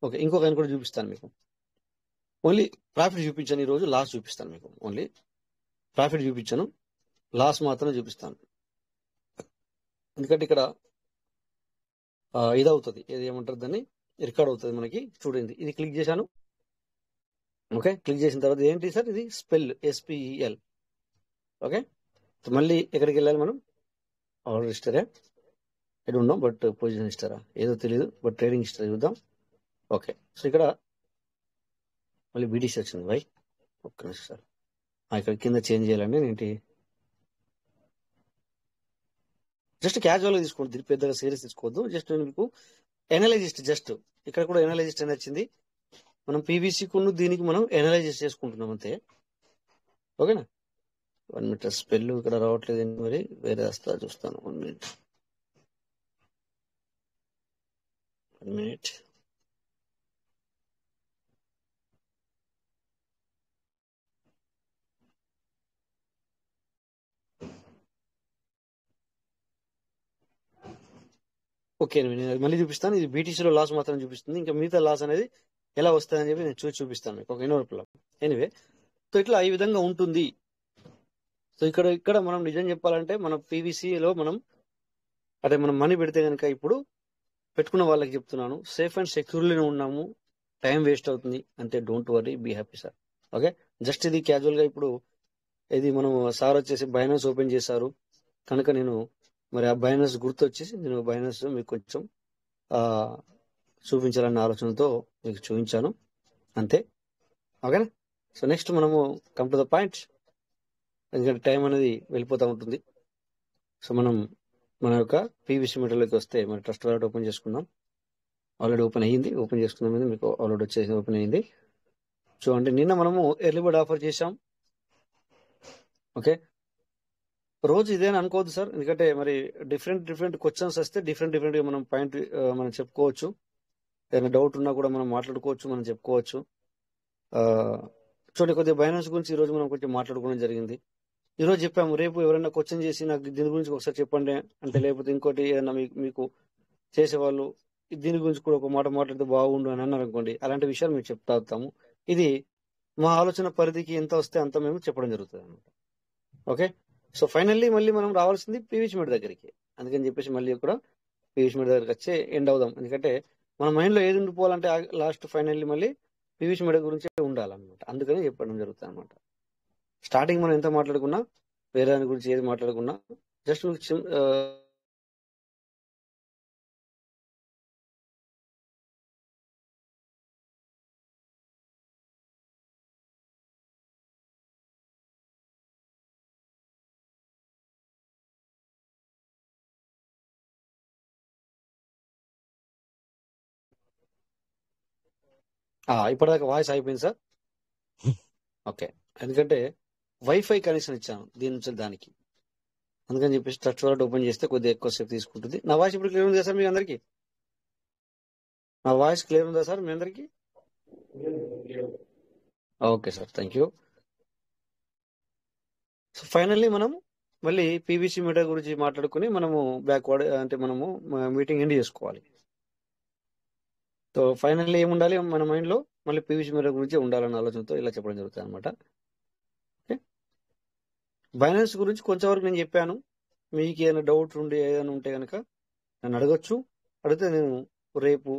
ఓకే, ఇంకొక ఆయన కూడా చూపిస్తాను మీకు. ఓన్లీ ప్రాఫిట్ చూపించాను, ఈరోజు లాస్ చూపిస్తాను మీకు. ఓన్లీ ప్రాఫిట్ చూపించాను, లాస్ మాత్రం చూపిస్తాను. ఎందుకంటే ఇక్కడ ఇది అవుతుంది, ఏది ఏమంటారు దాన్ని, రికార్డ్ అవుతుంది మనకి. చూడండి, ఇది క్లిక్ చేశాను. ఓకే, క్లిక్ చేసిన తర్వాత ఏంటి సార్, ఇది స్పెల్ SPEL. ఓకే, మళ్ళీ ఎక్కడికి వెళ్ళాలి మనం, order history, I don't know, but position హిస్టరా ఏదో తెలియదు, బట్ ట్రేడింగ్ హిస్టరీ చూద్దాం. ఓకే, సో ఇక్కడ మళ్ళీ BTC వచ్చింది బై. ఒక్క నిమిషం సార్, ఇక్కడ కింద చేంజ్ చేయాలండి. ఏంటి, జస్ట్ క్యాజువల్గా తీసుకోండి, దీన్ని పెద్దగా సీరియస్ తీసుకోవద్దు. జస్ట్ నేను మీకు ఎనలైజిస్ట్, జస్ట్ ఇక్కడ కూడా ఎనలైజిస్ట్ అని వచ్చింది. మనం పీవీసీకు దీనికి మనం ఎనలైజిస్ట్ చేసుకుంటున్నాం అంతే. ఓకేనా? 1 మినిట్, స్పెల్ ఇక్కడ రావట్లేదు, మరి వేరే వస్తా చూస్తాను. 1 మినిట్, 1 మినిట్. ఓకే, నేను మళ్ళీ చూపిస్తాను. ఇది బీటీసీలో లాస్ మాత్రం చూపిస్తుంది, ఇంకా మిగతా లాస్ అనేది ఎలా వస్తాయని చెప్పి నేను చూపిస్తాను మీకు. ఒక ఇన్వర్పులో ఎనీవే, సో ఇట్లా ఈ విధంగా ఉంటుంది. సో ఇక్కడ మనం నిజం చెప్పాలంటే మన పీవీసీలో మనం మనీ పెడితే కనుక, ఇప్పుడు పెట్టుకున్న వాళ్ళకి చెప్తున్నాను, సేఫ్ అండ్ సెక్యూర్లీనే ఉన్నాము. టైం వేస్ట్ అవుతుంది అంతే. Don't worry, be happy sir. Okay, just ఇది క్యాజువల్ గా ఇప్పుడు ఇది మనం సార్ వచ్చేసి బైనాన్స్ ఓపెన్ చేశారు కనుక నేను మరి ఆ బైనాన్స్ గుర్తు వచ్చేసి నేను బైనాన్స్ మీకు కొంచెం చూపించాలన్న ఆలోచనతో మీకు చూపించాను అంతే. ఓకేనా? సో నెక్స్ట్ మనము కమ్ టు ద పాయింట్, ఎందుకంటే టైం అనేది వెళ్ళిపోతూ ఉంటుంది. సో మనం మన యొక్క పీవీసీ మీటర్లోకి వస్తే మన ట్రస్ట్ వాలెట్ ఓపెన్ చేసుకుందాం. ఆల్రెడీ ఓపెన్ అయ్యింది, ఓపెన్ చేసుకున్నాం, మీకు ఆల్రెడీ వచ్చేసి ఓపెన్ అయ్యింది. చూడండి, నిన్న మనము ఎర్లీ బర్డ్ ఆఫర్ చేసాం. ఓకే, రోజు ఇదేనా అనుకోవద్దు సార్, ఎందుకంటే మరి డిఫరెంట్ క్వశ్చన్స్ వస్తే డిఫరెంట్ గా మనం పాయింట్ మనం చెప్పుకోవచ్చు. ఏదైనా డౌట్ ఉన్నా కూడా మనం మాట్లాడుకోవచ్చు, మనం చెప్పుకోవచ్చు. చూడండి, కొద్దిగా బైనాన్స్ గురించి ఈరోజు మనం కొంచెం మాట్లాడుకోవడం జరిగింది. ఈరోజు చెప్పాము, రేపు ఎవరైనా క్వశ్చన్ చేసి నాకు దీని గురించి ఒకసారి చెప్పండి అంటే, లేకపోతే ఇంకోటి ఏదైనా మీకు చేసేవాళ్ళు దీని గురించి కూడా ఒక మాట మాట్లాడితే బాగుండు అని అన్నారు అనుకోండి, అలాంటి విషయాలు మేము చెప్తా వస్తాము. ఇది మా ఆలోచన పరిధికి ఎంత వస్తే అంత మేము చెప్పడం జరుగుతుంది అనమాట. ఓకే, సో ఫైనల్లీ మళ్ళీ మనం రావాల్సింది పీవీసీ మీటర్ దగ్గరికి. అందుకని చెప్పేసి మళ్ళీ కూడా పీవీసీ మీటర్ దగ్గరికి వచ్చి ఎండ్ అవుదాం. ఎందుకంటే మన మైండ్ లో ఏది ఉండిపోవాలంటే లాస్ట్ ఫైనల్లీ మళ్ళీ పీవీసీ మీటర్ గురించి ఉండాలన్నమాట. అందుకని చెప్పడం జరుగుతుంది అనమాట. స్టార్టింగ్ మనం ఎంత మాట్లాడుకున్నా, వేరే దాని గురించి ఏది మాట్లాడుకున్నా, జస్ట్ ఇప్పటిదాకా వాయిస్ అయిపోయింది సార్. ఓకే, ఎందుకంటే వైఫై కనెక్షన్ ఇచ్చాను దీని నుంచి దానికి, అందుకని చెప్పేసి టచ్ వాలెట్ ఓపెన్ చేస్తే కొద్దిగా ఎక్కువసేపు తీసుకుంటుంది. నా వాయిస్ ఇప్పుడు క్లియర్ ఉందా సార్ మీ అందరికి? నా వాయిస్ క్లియర్ ఉందా సార్ మీ అందరికి? Okay sir, thank you. So finally మనం మళ్ళీ పీవీసీ మీడియా గురించి మాట్లాడుకుని మనము బ్యాక్వర్డ్ అంటే మనము మీటింగ్ ఎండ్ చేసుకోవాలి. సో ఫైనల్లీ ఏముండాలి మన మైండ్లో, మళ్ళీ పీవీసీ మీడియా గురించి ఉండాలన్న ఆలోచనతో ఇలా చెప్పడం జరుగుతుంది అనమాట. ఓకే, బైనాన్స్ గురించి కొంచెం వరకు నేను చెప్పాను. మీకు ఏదైనా డౌట్ ఏదైనా ఉంటే కనుక నన్ను అడగొచ్చు. అడిగితే నేను రేపు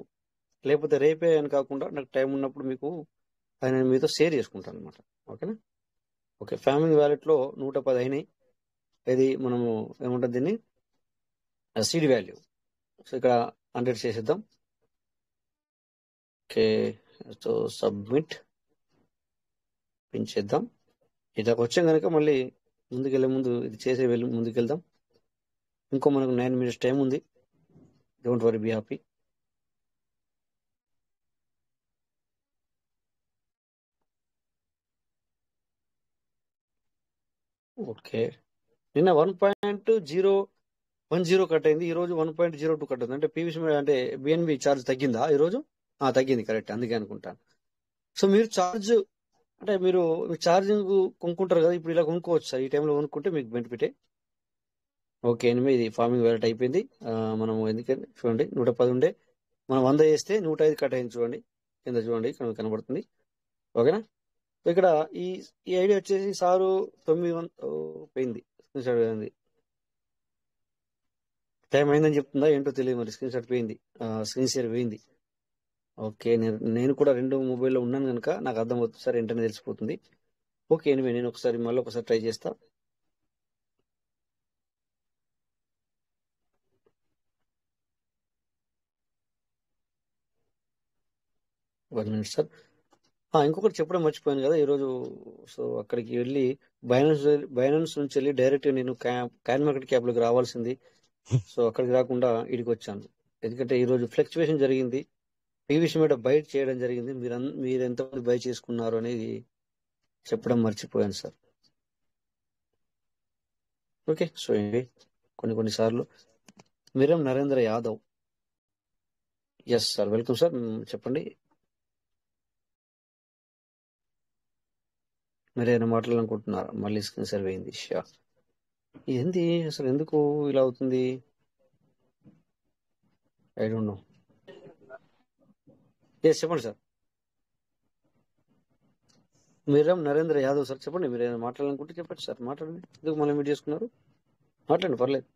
లేకపోతే రేపే అని కాకుండా నాకు టైం ఉన్నప్పుడు మీకు అది నేను మీతో షేర్ చేసుకుంటాను అనమాట. ఓకేనా? ఓకే, ఫ్యామిలీ వ్యాలెట్లో 110 అయినాయి. ఇది మనము ఏమంటుంది దీన్ని సీడ్ వాల్యూ. సో ఇక్కడ 100 చేసేద్దాం. ఓకే, సో సబ్మిట్ పెంచేద్దాం. ఇలాగ వచ్చాం కనుక మళ్ళీ ముందుకెళ్ళే ముందు ఇది చేసే వెళ్ళి ముందుకెళ్దాం. ఇంకో మనకు 9 minutes టైం ఉంది. Don't worry, be happy. Okay, నిన్న 1.010 కట్ అయింది. ఈ రోజు 1.02 కట్ అయింది. అంటే పీవీసీ అంటే బిఎన్బి ఛార్జ్ తగ్గిందా ఈ రోజు? తగ్గింది, కరెక్ట్, అందుకే అనుకుంటాను. సో మీరు ఛార్జ్ అంటే మీరు ఛార్జింగ్ కొనుక్కుంటారు కదా, ఇప్పుడు ఇలా కొనుక్కోవచ్చు సార్. ఈ టైంలో కొనుక్కుంటే మీకు బెనిఫిటే. ఓకే, ఎనిమిది ఇది ఫార్మింగ్ వ్యాలెట్ అయిపోయింది. మనం ఎందుకంటే చూడండి 110 ఉండే మనం 100 చేస్తే 105 కట్ అయింది. చూడండి కింద చూడండి కనబడుతుంది. ఓకేనా? సో ఇక్కడ ఈ ఐడియా వచ్చేసి సారు 900 పోయింది. స్క్రీన్ షాట్ పోయింది. టైం అయిందని చెప్తుందా ఏంటో తెలియదు, మరి స్క్రీన్ షాట్ పోయింది, స్క్రీన్ షేర్ పోయింది. ఓకే, నేను కూడా 2 మొబైల్లో ఉన్నాను కనుక నాకు అర్థమవుతుంది సార్, వెంటనే తెలిసిపోతుంది. ఓకే, ఎనివే నేను మళ్ళీ ఒకసారి ట్రై చేస్తా. One minute sir. ఇంకొకటి చెప్పడం మర్చిపోయాను కదా ఈరోజు. సో అక్కడికి వెళ్ళి బైనాన్స్ నుంచి వెళ్ళి డైరెక్ట్ నేను కాయిన్ మార్కెట్ క్యాప్లోకి రావాల్సింది. సో అక్కడికి రాకుండా ఇడికి వచ్చాను. ఎందుకంటే ఈరోజు ఫ్లక్చువేషన్ జరిగింది, పీవీసీ మీద బై చేయడం జరిగింది. మీరు ఎంతమంది బై చేసుకున్నారు అనేది చెప్పడం మర్చిపోయాను సార్. ఓకే, సో ఇవి కొన్నిసార్లు మీరేం Narendra Yadav, yes sir, welcome sir, చెప్పండి. మీరేమైనా మాట్లాడాలనుకుంటున్నారా? మళ్ళీ స్క్రీన్ సర్వ్ అయింది. షా, ఏంది అసలు, ఎందుకు ఇలా అవుతుంది? I don't no. ఎస్ చెప్పండి సార్. మీరేం నరేంద్ర యాదవ్ సార్, చెప్పండి. మీరు ఏమైనా మాట్లాడాలనుకుంటే చెప్పండి సార్, మాట్లాడండి. ఎందుకు మళ్ళీ మీట్ చేసుకున్నారు? మాట్లాడండి, పర్లేదు.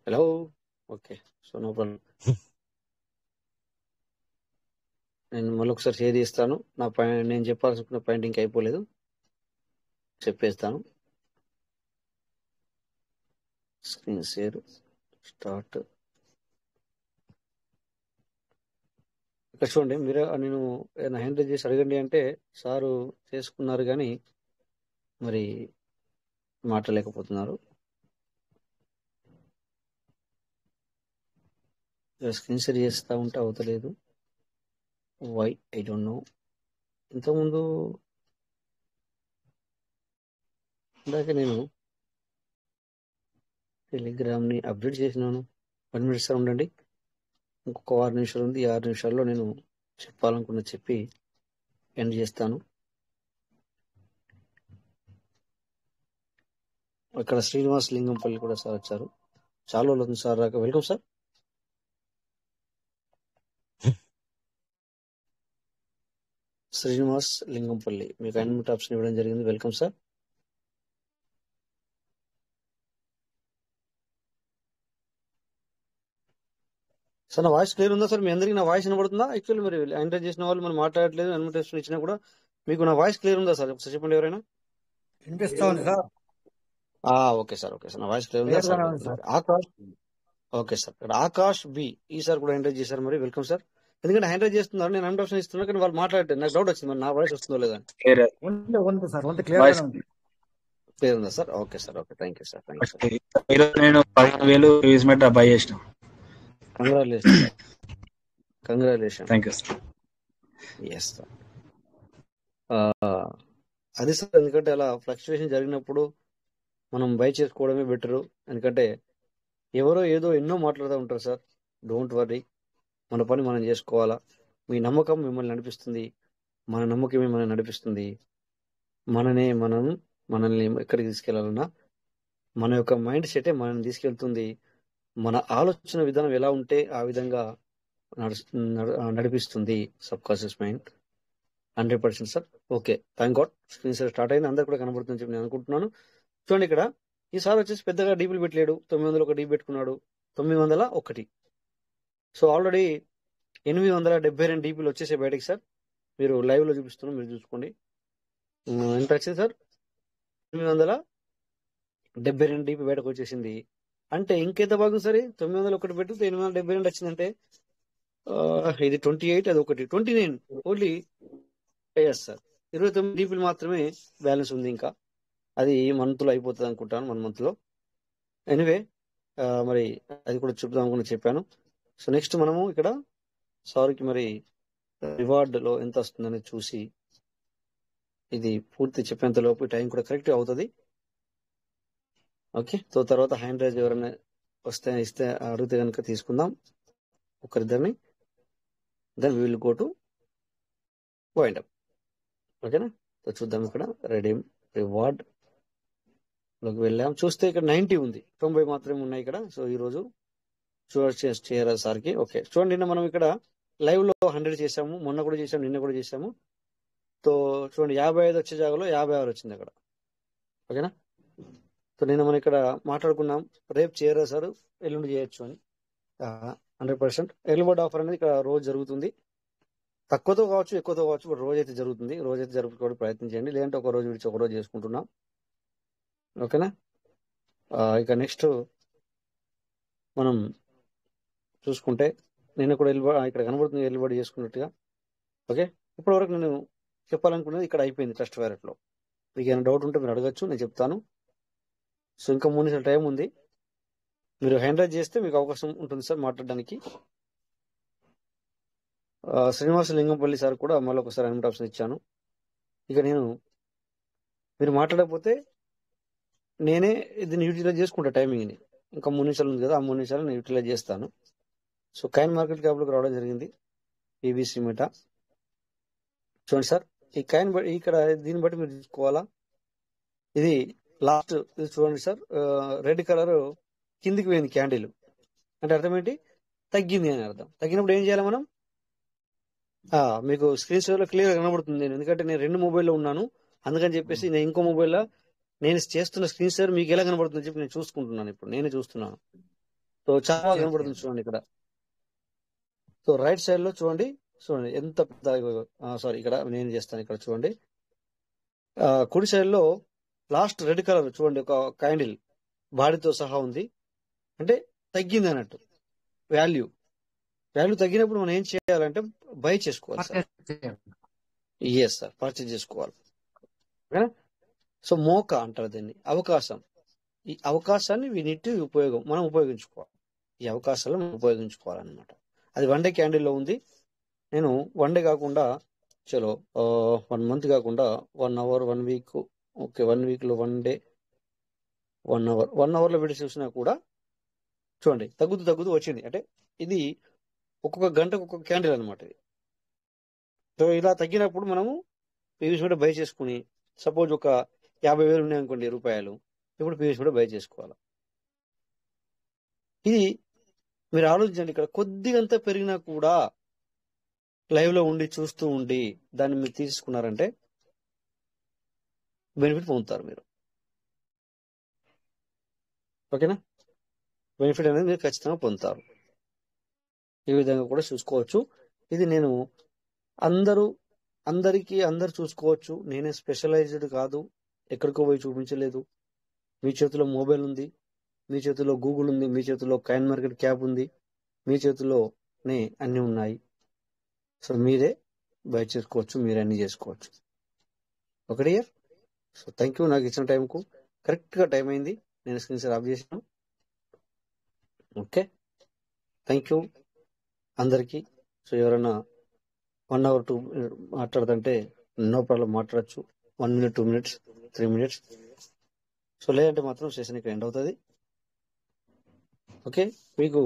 Hello, okay, so no problem. నేను మళ్ళీ ఒకసారి షేర్ చేస్తాను. నేను చెప్పాల్సిన పాయింట్ ఇంకా అయిపోలేదు, చెప్పేస్తాను. Screen share start. ఇక్కడ చూడండి, మీరు నేను ఏదైనా హ్యాండిల్ చేసి అడగండి అంటే సారు చేసుకున్నారు కానీ మరి మాట్లాడలేకపోతున్నారు. స్క్రీన్ షేర్ చేస్తూ ఉంటే అవుతలేదు. Why I don't know. ఇంతకుముందు ఇందాక నేను టెలిగ్రామ్ని అప్డేట్ చేసినాను. 1 minute సార్ ఉండండి, ఇంకొక 6 నిమిషాలు ఉంది. 6 నిమిషాల్లో నేను చెప్పి ఎండ్ చేస్తాను. ఇక్కడ శ్రీనివాస్ లింగంపల్లి కూడా సార్ వచ్చారు. చాలా రోజులు సార్ రాక. Welcome sir. శ్రీనివాస్ లింగంపల్లి, మీకు అన్మ్యూట్ ఆప్షన్ ఇవ్వడం జరిగింది. Welcome sir. సార్ నా వాయిస్ క్లియర్ ఉందా సార్? మీ అందరికీ నా వాయిస్ వినబడుతుందా? యాక్చువల్లీ మరి ఎంటర్ చేసిన వాళ్ళు మనం మాట్లాడట్లేదు, అన్మ్యూటేషన్ ఇచ్చినా కూడా మీకు నా వాయిస్ క్లియర్ ఉందా సార్? ఒకసారి చెప్పండి ఎవరైనా. వినిపిస్తోంది sir. Okay sir, okay sir, నా వాయిస్ క్లియర్ ఉందా సార్? Akash, okay sir. ఇక్కడ ఆకాష్ బి ఈ సార్ కూడా ఎంటర్ చేశారు. మరి వెల్కమ్ సార్. ఎందుకంటే హ్యాండిల్ చేస్తున్నారు, నేను అన్మ్యూట్ ఆప్షన్ ఇస్తున్నా కానీ వాళ్ళు మాట్లాడట్లేదు. నాకు డౌట్ వచ్చింది మరి నా వాయిస్ వస్తుందో లేదా. ఉంది సార్, క్లియర్ ఉంది. క్లియర్ ఉందా sir? Okay sir, okay, thank you sir, thank you sir. ఈరోజు నేను 15,000 యూజ్ మెట్ బై చేసిన. Congratulation sir, congratulation. Thank you sir. Yes sir. అది సార్, ఎందుకంటే అలా ఫ్లక్చువేషన్ జరిగినప్పుడు మనం బై చేసుకోవడమే బెటరు. ఎందుకంటే ఎవరో ఏదో ఎన్నో మాట్లాడుతూ ఉంటారు సార్. డోంట్ వర్రీ, మన పని మనం చేసుకోవాలా. మీ నమ్మకం మిమ్మల్ని నడిపిస్తుంది, మన నమ్మకమే మనల్ని నడిపిస్తుంది. మనల్ని ఎక్కడికి తీసుకెళ్లాలన్నా మన యొక్క మైండ్ సెటే మనల్ని తీసుకెళ్తుంది. మన ఆలోచన విధానం ఎలా ఉంటే ఆ విధంగా నడిపిస్తుంది sub conscious mind. 100% sir. Okay, thank God screen sir start అయింది, అందరు కూడా కనబడుతుందని చెప్పి నేను అనుకుంటున్నాను. చూడండి, ఇక్కడ ఈసారి వచ్చేసి పెద్దగా డీపీలు పెట్టలేడు. 900 ఒక డీపీ పెట్టుకున్నాడు, 901. సో ఆల్రెడీ 872 డీపీలు వచ్చేసే బయటకి సార్. మీరు లైవ్ లో చూపిస్తున్నాం, మీరు చూసుకోండి. ఎంత వచ్చింది సార్? 872 డీపీ బయటకు వచ్చేసింది. అంటే ఇంకెంత బాగుంది సరే, 901 పెట్టి 872 వచ్చిందంటే ఇది 28, అది ఒకటి 29 ఓన్లీ. ఎస్ సార్, 29 డీపీలు మాత్రమే బ్యాలెన్స్ ఉంది. ఇంకా అది మంత్ లో అయిపోతుంది అనుకుంటాను, 1 month లో. ఎనివే, మరి అది కూడా చెప్దాం అనుకుని చెప్పాను. సో నెక్స్ట్ మనము ఇక్కడ సార్కి మరి రివార్డ్ లో ఎంత వస్తుందని చూసి, ఇది పూర్తి చెప్పేంత లోపు టైం కూడా కరెక్ట్ అవుతుంది. ఓకే, సో తర్వాత హ్యాండ్ రైజ్ ఎవరైనా ఇస్తే అడిగితే కనుక తీసుకుందాం ఒకరిద్దరిని. Then will go to wind up. ఓకేనా? సో చూద్దాం, ఇక్కడ రెడీమ్ రివార్డ్ లోకి వెళ్ళాం. చూస్తే ఇక్కడ 90 ఉంది, 90 మాత్రమే ఉన్నాయి ఇక్కడ. సో ఈ రోజు చేయరా సార్కి. ఓకే, చూడండి, నిన్న మనం ఇక్కడ లైవ్ లో 100 చేసాము, మొన్న కూడా చేసాము, నిన్న కూడా చేసాము. సో చూడండి, 55 వచ్చే జాగాలో 56 వచ్చింది అక్కడ. ఓకేనా? సో నిన్న మనం ఇక్కడ మాట్లాడుకున్నాం, రేపు చేయరా సార్, ఎల్లుండి చేయొచ్చు అని. 100% ఎర్లీ బర్డ్ ఆఫర్ అనేది ఇక్కడ రోజు జరుగుతుంది. తక్కువతో కావచ్చు, ఎక్కువతో కావచ్చు, బట్ రోజు అయితే జరుగుతుంది. రోజైతే జరుపుకోవడానికి ప్రయత్నం చేయండి, లేదంటే ఒక రోజు విడిచి ఒక రోజు చేసుకుంటున్నాం. ఓకేనా? ఇక నెక్స్ట్ మనం చూసుకుంటే, నేను కూడా ఇక్కడ కనబడుతుంది ఎల్లుబడి చేసుకున్నట్టుగా. ఓకే, ఇప్పటివరకు నేను చెప్పాలనుకున్నది ఇక్కడ అయిపోయింది ట్రస్ట్ వ్యాలెట్ లో. మీకు ఏమైనా డౌట్ ఉంటే మీరు అడగచ్చు, నేను చెప్తాను. సో ఇంకా 3 నిమిషాల టైం ఉంది. మీరు హ్యాండ్ రైజ్ చేస్తే మీకు అవకాశం ఉంటుంది సార్ మాట్లాడడానికి. శ్రీనివాస లింగంపల్లి సార్ కూడా మళ్ళీ ఒకసారి అన్మిట్ ఆప్షన్ ఇచ్చాను. ఇక మీరు మాట్లాడకపోతే నేనే దీన్ని యూటిలైజ్ చేసుకుంటా టైమింగ్ని. ఇంకా 3 నిమిషాలు ఉంది కదా, ఆ 3 నిమిషాలు నేను యూటిలైజ్ చేస్తాను. సో కాయిన్ మార్కెట్ క్యాప్లోకి రావడం జరిగింది, పీబీసీ మీటా. చూడండి సార్, ఈ కాయిన్ ఇక్కడ దీన్ని బట్టి మీరు తీసుకోవాలా. ఇది లాస్ట్, ఇది చూడండి సార్, రెడ్ కలర్ కిందికి పోయింది క్యాండిల్, అంటే అర్థం ఏంటి? తగ్గింది అని అర్థం. తగ్గినప్పుడు ఏం చేయాలి మనం? మీకు స్క్రీన్ షేర్ లో క్లియర్ కనబడుతుంది, ఎందుకంటే నేను 2 మొబైల్లో ఉన్నాను, అందుకని చెప్పేసి నేను ఇంకో మొబైల్లో నేను చేస్తున్న స్క్రీన్ షేర్ మీకు ఎలా కనబడుతుంది చెప్పి నేను చూసుకుంటున్నాను. ఇప్పుడు నేనే చూస్తున్నాను. సో చాలా కనబడుతుంది చూడండి ఇక్కడ. సో రైట్ సైడ్ లో చూడండి ఎంత పెద్ద, సారీ ఇక్కడ నేను చేస్తాను, ఇక్కడ చూడండి. కుడి సైడ్ లో లాస్ట్ రెడ్ కలర్ చూడండి, ఒక క్యాండిల్ బాడీతో సహా ఉంది, అంటే తగ్గింది అన్నట్టు. వాల్యూ తగ్గినప్పుడు మనం ఏం చేయాలంటే బై చేసుకోవాలి సార్. ఎస్ సార్, పర్చేజ్ చేసుకోవాలి. సో మోకా అంటారు దీన్ని, అవకాశం. ఈ అవకాశాన్ని మనం ఉపయోగించుకోవాలి. ఈ అవకాశాలను మనం ఉపయోగించుకోవాలన్నమాట. అది 1 డే క్యాండిల్లో ఉంది. నేను 1 డే కాకుండా చలో 1 month కాకుండా 1 hour 1 week, ఓకే 1 week లో 1 day 1 hour లో పెట్టి చూసినా కూడా చూడండి తగ్గుతూ వచ్చింది. అంటే ఇది ఒక్కొక్క గంటకు ఒక్కొక్క క్యాండిల్ అనమాట ఇది. సో ఇలా తగ్గినప్పుడు మనము పీవీసీ కూడా బై చేసుకుని, సపోజ్ ఒక 50,000 ఉన్నాయనుకోండి రూపాయలు, ఇప్పుడు పీవీసీ కూడా బై చేసుకోవాలి. ఇది మీరు ఆలోచించండి, ఇక్కడ కొద్దిగంతా పెరిగినా కూడా లైవ్ లో ఉండి చూస్తూ ఉండి దాన్ని మీరు తీసుకున్నారంటే బెనిఫిట్ పొందుతారు మీరు. ఓకేనా? బెనిఫిట్ అనేది మీరు ఖచ్చితంగా పొందుతారు. ఈ విధంగా కూడా చూసుకోవచ్చు. ఇది నేను అందరూ చూసుకోవచ్చు. నేనే స్పెషలైజ్డ్ కాదు, ఎక్కడికో పోయి చూపించలేదు. మీ చేతిలో మొబైల్ ఉంది, మీ చేతిలో గూగుల్ ఉంది, మీ చేతిలో కాయిన్ మార్కెట్ క్యాప్ ఉంది, మీ చేతిలోనే అన్ని ఉన్నాయి. సో మీరే బై చేసుకోవచ్చు, మీరే అన్ని చేసుకోవచ్చు. ఒకటి ఇయర్. సో థ్యాంక్ యూ నాకు ఇచ్చిన టైంకు. కరెక్ట్ గా టైం అయింది. నేను స్క్రీన్ షేర్ ఆఫ్ చేసాను. ఓకే, థ్యాంక్ యూ అందరికి. సో ఎవరైనా 1 hour 2 మాట్లాడదంటే నో ప్రాబ్లం, మాట్లాడచ్చు. 1 minute 2 minutes 3 minutes. సో లేదంటే మాత్రం సెషన్ ఇక్కడ ఎండ్ అవుతుంది. ఓకే, మీకు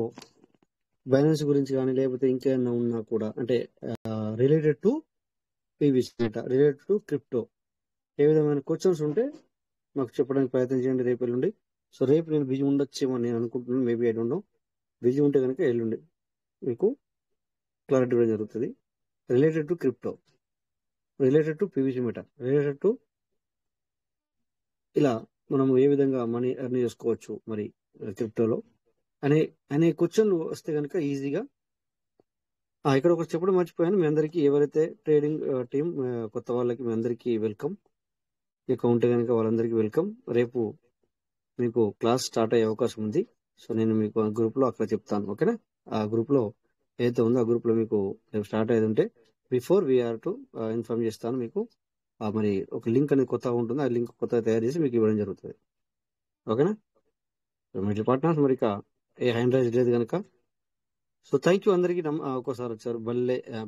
బైనాన్స్ గురించి కానీ లేకపోతే ఇంకేమైనా ఉన్నా కూడా అంటే related to PVC Meta, related to crypto ఏ విధమైన క్వశ్చన్స్ ఉంటే మాకు చెప్పడానికి ప్రయత్నం చేయండి రేపు ఎల్లుండి. సో రేపు నేను బిజీ ఉండొచ్చేమో నేను అనుకుంటున్నాను, maybe I don't no. Busy ఉంటే కనుక ఎల్లుండి మీకు క్లారిటీ ఇవ్వడం జరుగుతుంది. Related to crypto, related to PVC Meta, related to ఇలా మనం ఏ విధంగా మనీ ఎర్న్ చేసుకోవచ్చు మరి క్రిప్టోలో అనే క్వశ్చన్లు వస్తే కనుక ఈజీగా ఇక్కడ ఒకటి చెప్పడం మర్చిపోయాను. మీ అందరికీ ఎవరైతే ట్రేడింగ్ టీం కొత్త వాళ్ళకి మీ అందరికీ వెల్కమ్. ఇక ఉంటే కనుక వాళ్ళందరికీ వెల్కమ్. రేపు మీకు క్లాస్ స్టార్ట్ అయ్యే అవకాశం ఉంది. సో నేను మీకు ఆ గ్రూప్లో అక్కడ చెప్తాను. ఓకేనా, ఆ గ్రూప్లో ఏదైతే ఉందో ఆ గ్రూప్లో మీకు రేపు స్టార్ట్ అయ్యేది ఉంటే బిఫోర్ వీఆర్ టు ఇన్ఫార్మ్ చేస్తాను మీకు. మరి ఒక లింక్ అనేది కొత్తగా ఉంటుంది, ఆ లింక్ కొత్తగా తయారు చేసి మీకు ఇవ్వడం జరుగుతుంది. ఓకేనా, మిడిల్ పార్ట్నర్స్ మరి ఇక ఏ హ్యాండ్ రైజ్ లేదు కనుక. సో థ్యాంక్ యూ అందరికీ. ఒక్కోసారి వచ్చారు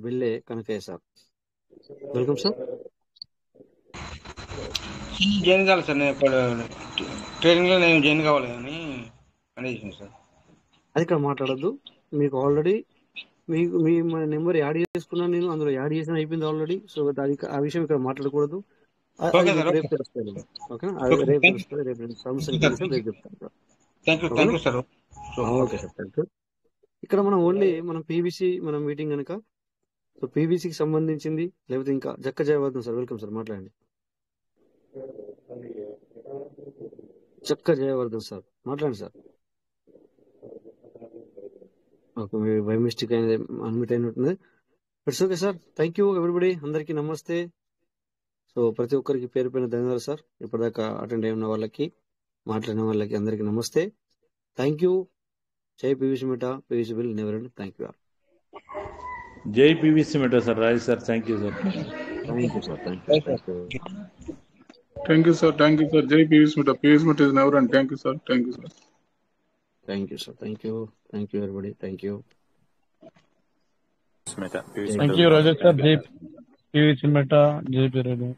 Belle Kanakayya sir, welcome sir. Join కావాలి సార్, నేను ఇప్పుడు ట్రైనింగ్ లో నేను జాయిన్ కావాలి అని చేసాను సార్. అది ఇక్కడ మాట్లాడద్దు. మీకు ఆల్రెడీ మీ నెంబర్ యాడ్ చేసుకున్నాను నేను, అందులో యాడ్ చేసిన అయిపోయింది ఆల్రెడీ. సో అది ఆ విషయం ఇక్కడ మాట్లాడకూడదు. ఓకే సార్, రేపు తెలుస్తుంది. ఓకేనా, రేపు తెలుస్తుంది. రేపు నేను సమస్య రేపు చెప్తాను. Thank you sir. Okay sir, thank you. ఇక్కడ మనం ఓన్లీ మనం పీవీసీ మనం మీటింగ్ కనుక సో పీవీసీకి సంబంధించింది లేకపోతే ఇంకా జక్క జయవర్ధన్ సార్, వెల్కమ్ సార్, మాట్లాడండి. జక్క జయవర్ధన్ సార్ మాట్లాడండి సార్. ఓకే, బై మిస్టేక్ అనేది అన్మిట్ అయినట్టుంది. It's okay sir, thank you everybody. అందరికీ నమస్తే. సో ప్రతి ఒక్కరికి పేరు పైన ధన్యవాదాలు సార్. ఇప్పటిదాకా అటెండ్ అయి ఉన్న వాళ్ళకి, మాట్లాడిన వాళ్ళకి అందరికీ నమస్తే. Thank you. జై PVC Meta, PVC will never end. Thank you. జై PVC Meta sir, Raju sir, thank you sir. Thank you sir, thank you. Thank you, sir. Thank you, sir. Jai PVS Meta. PVS Meta is never end. Thank you, sir. Thank you, sir. Thank you, sir. Thank you. Thank you, everybody. Thank you. Thank you, Rajesh sir. Jai PVC Meta. Jai Piradu.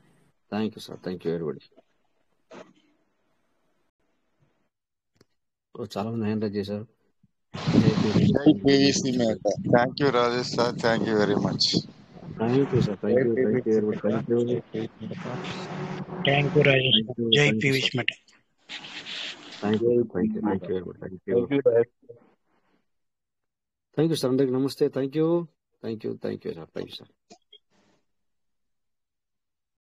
Thank you, sir. Thank you, everybody. చాలా మంది hand raise చేశారు. Jai PVC Meta. Thank you, Rajesh sir. Thank you very much. Thank you, sir. Thank you. Thank you, everybody. Thank you. Thank you, Rajesh. Jai PVC Meta. Thank you. Thank you. Thank you, everybody. Thank you. Thank you, sir. అందరికి నమస్తే. Thank you. Thank you. Thank you, sir. Thank you, sir.